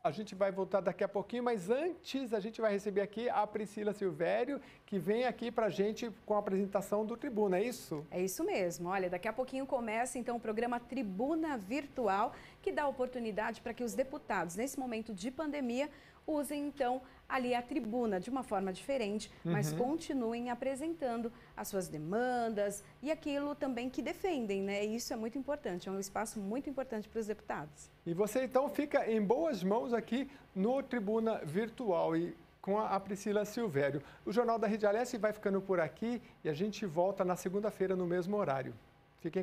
[SPEAKER 2] a gente vai voltar daqui a pouquinho, mas antes a gente vai receber aqui a Priscila Silvério, que vem aqui para a gente com a apresentação do Tribuna, é isso?
[SPEAKER 7] É isso mesmo. Olha, daqui a pouquinho começa então o programa Tribuna Virtual, que dá oportunidade para que os deputados, nesse momento de pandemia, usem então ali a tribuna de uma forma diferente, mas continuem apresentando as suas demandas e aquilo também que defendem, né? Isso é muito importante, é um espaço muito importante para os deputados.
[SPEAKER 2] E você então fica em boas mãos aqui no Tribuna Virtual e com a Priscila Silvério. O Jornal da Rede Alesp vai ficando por aqui e a gente volta na segunda-feira no mesmo horário. Fiquem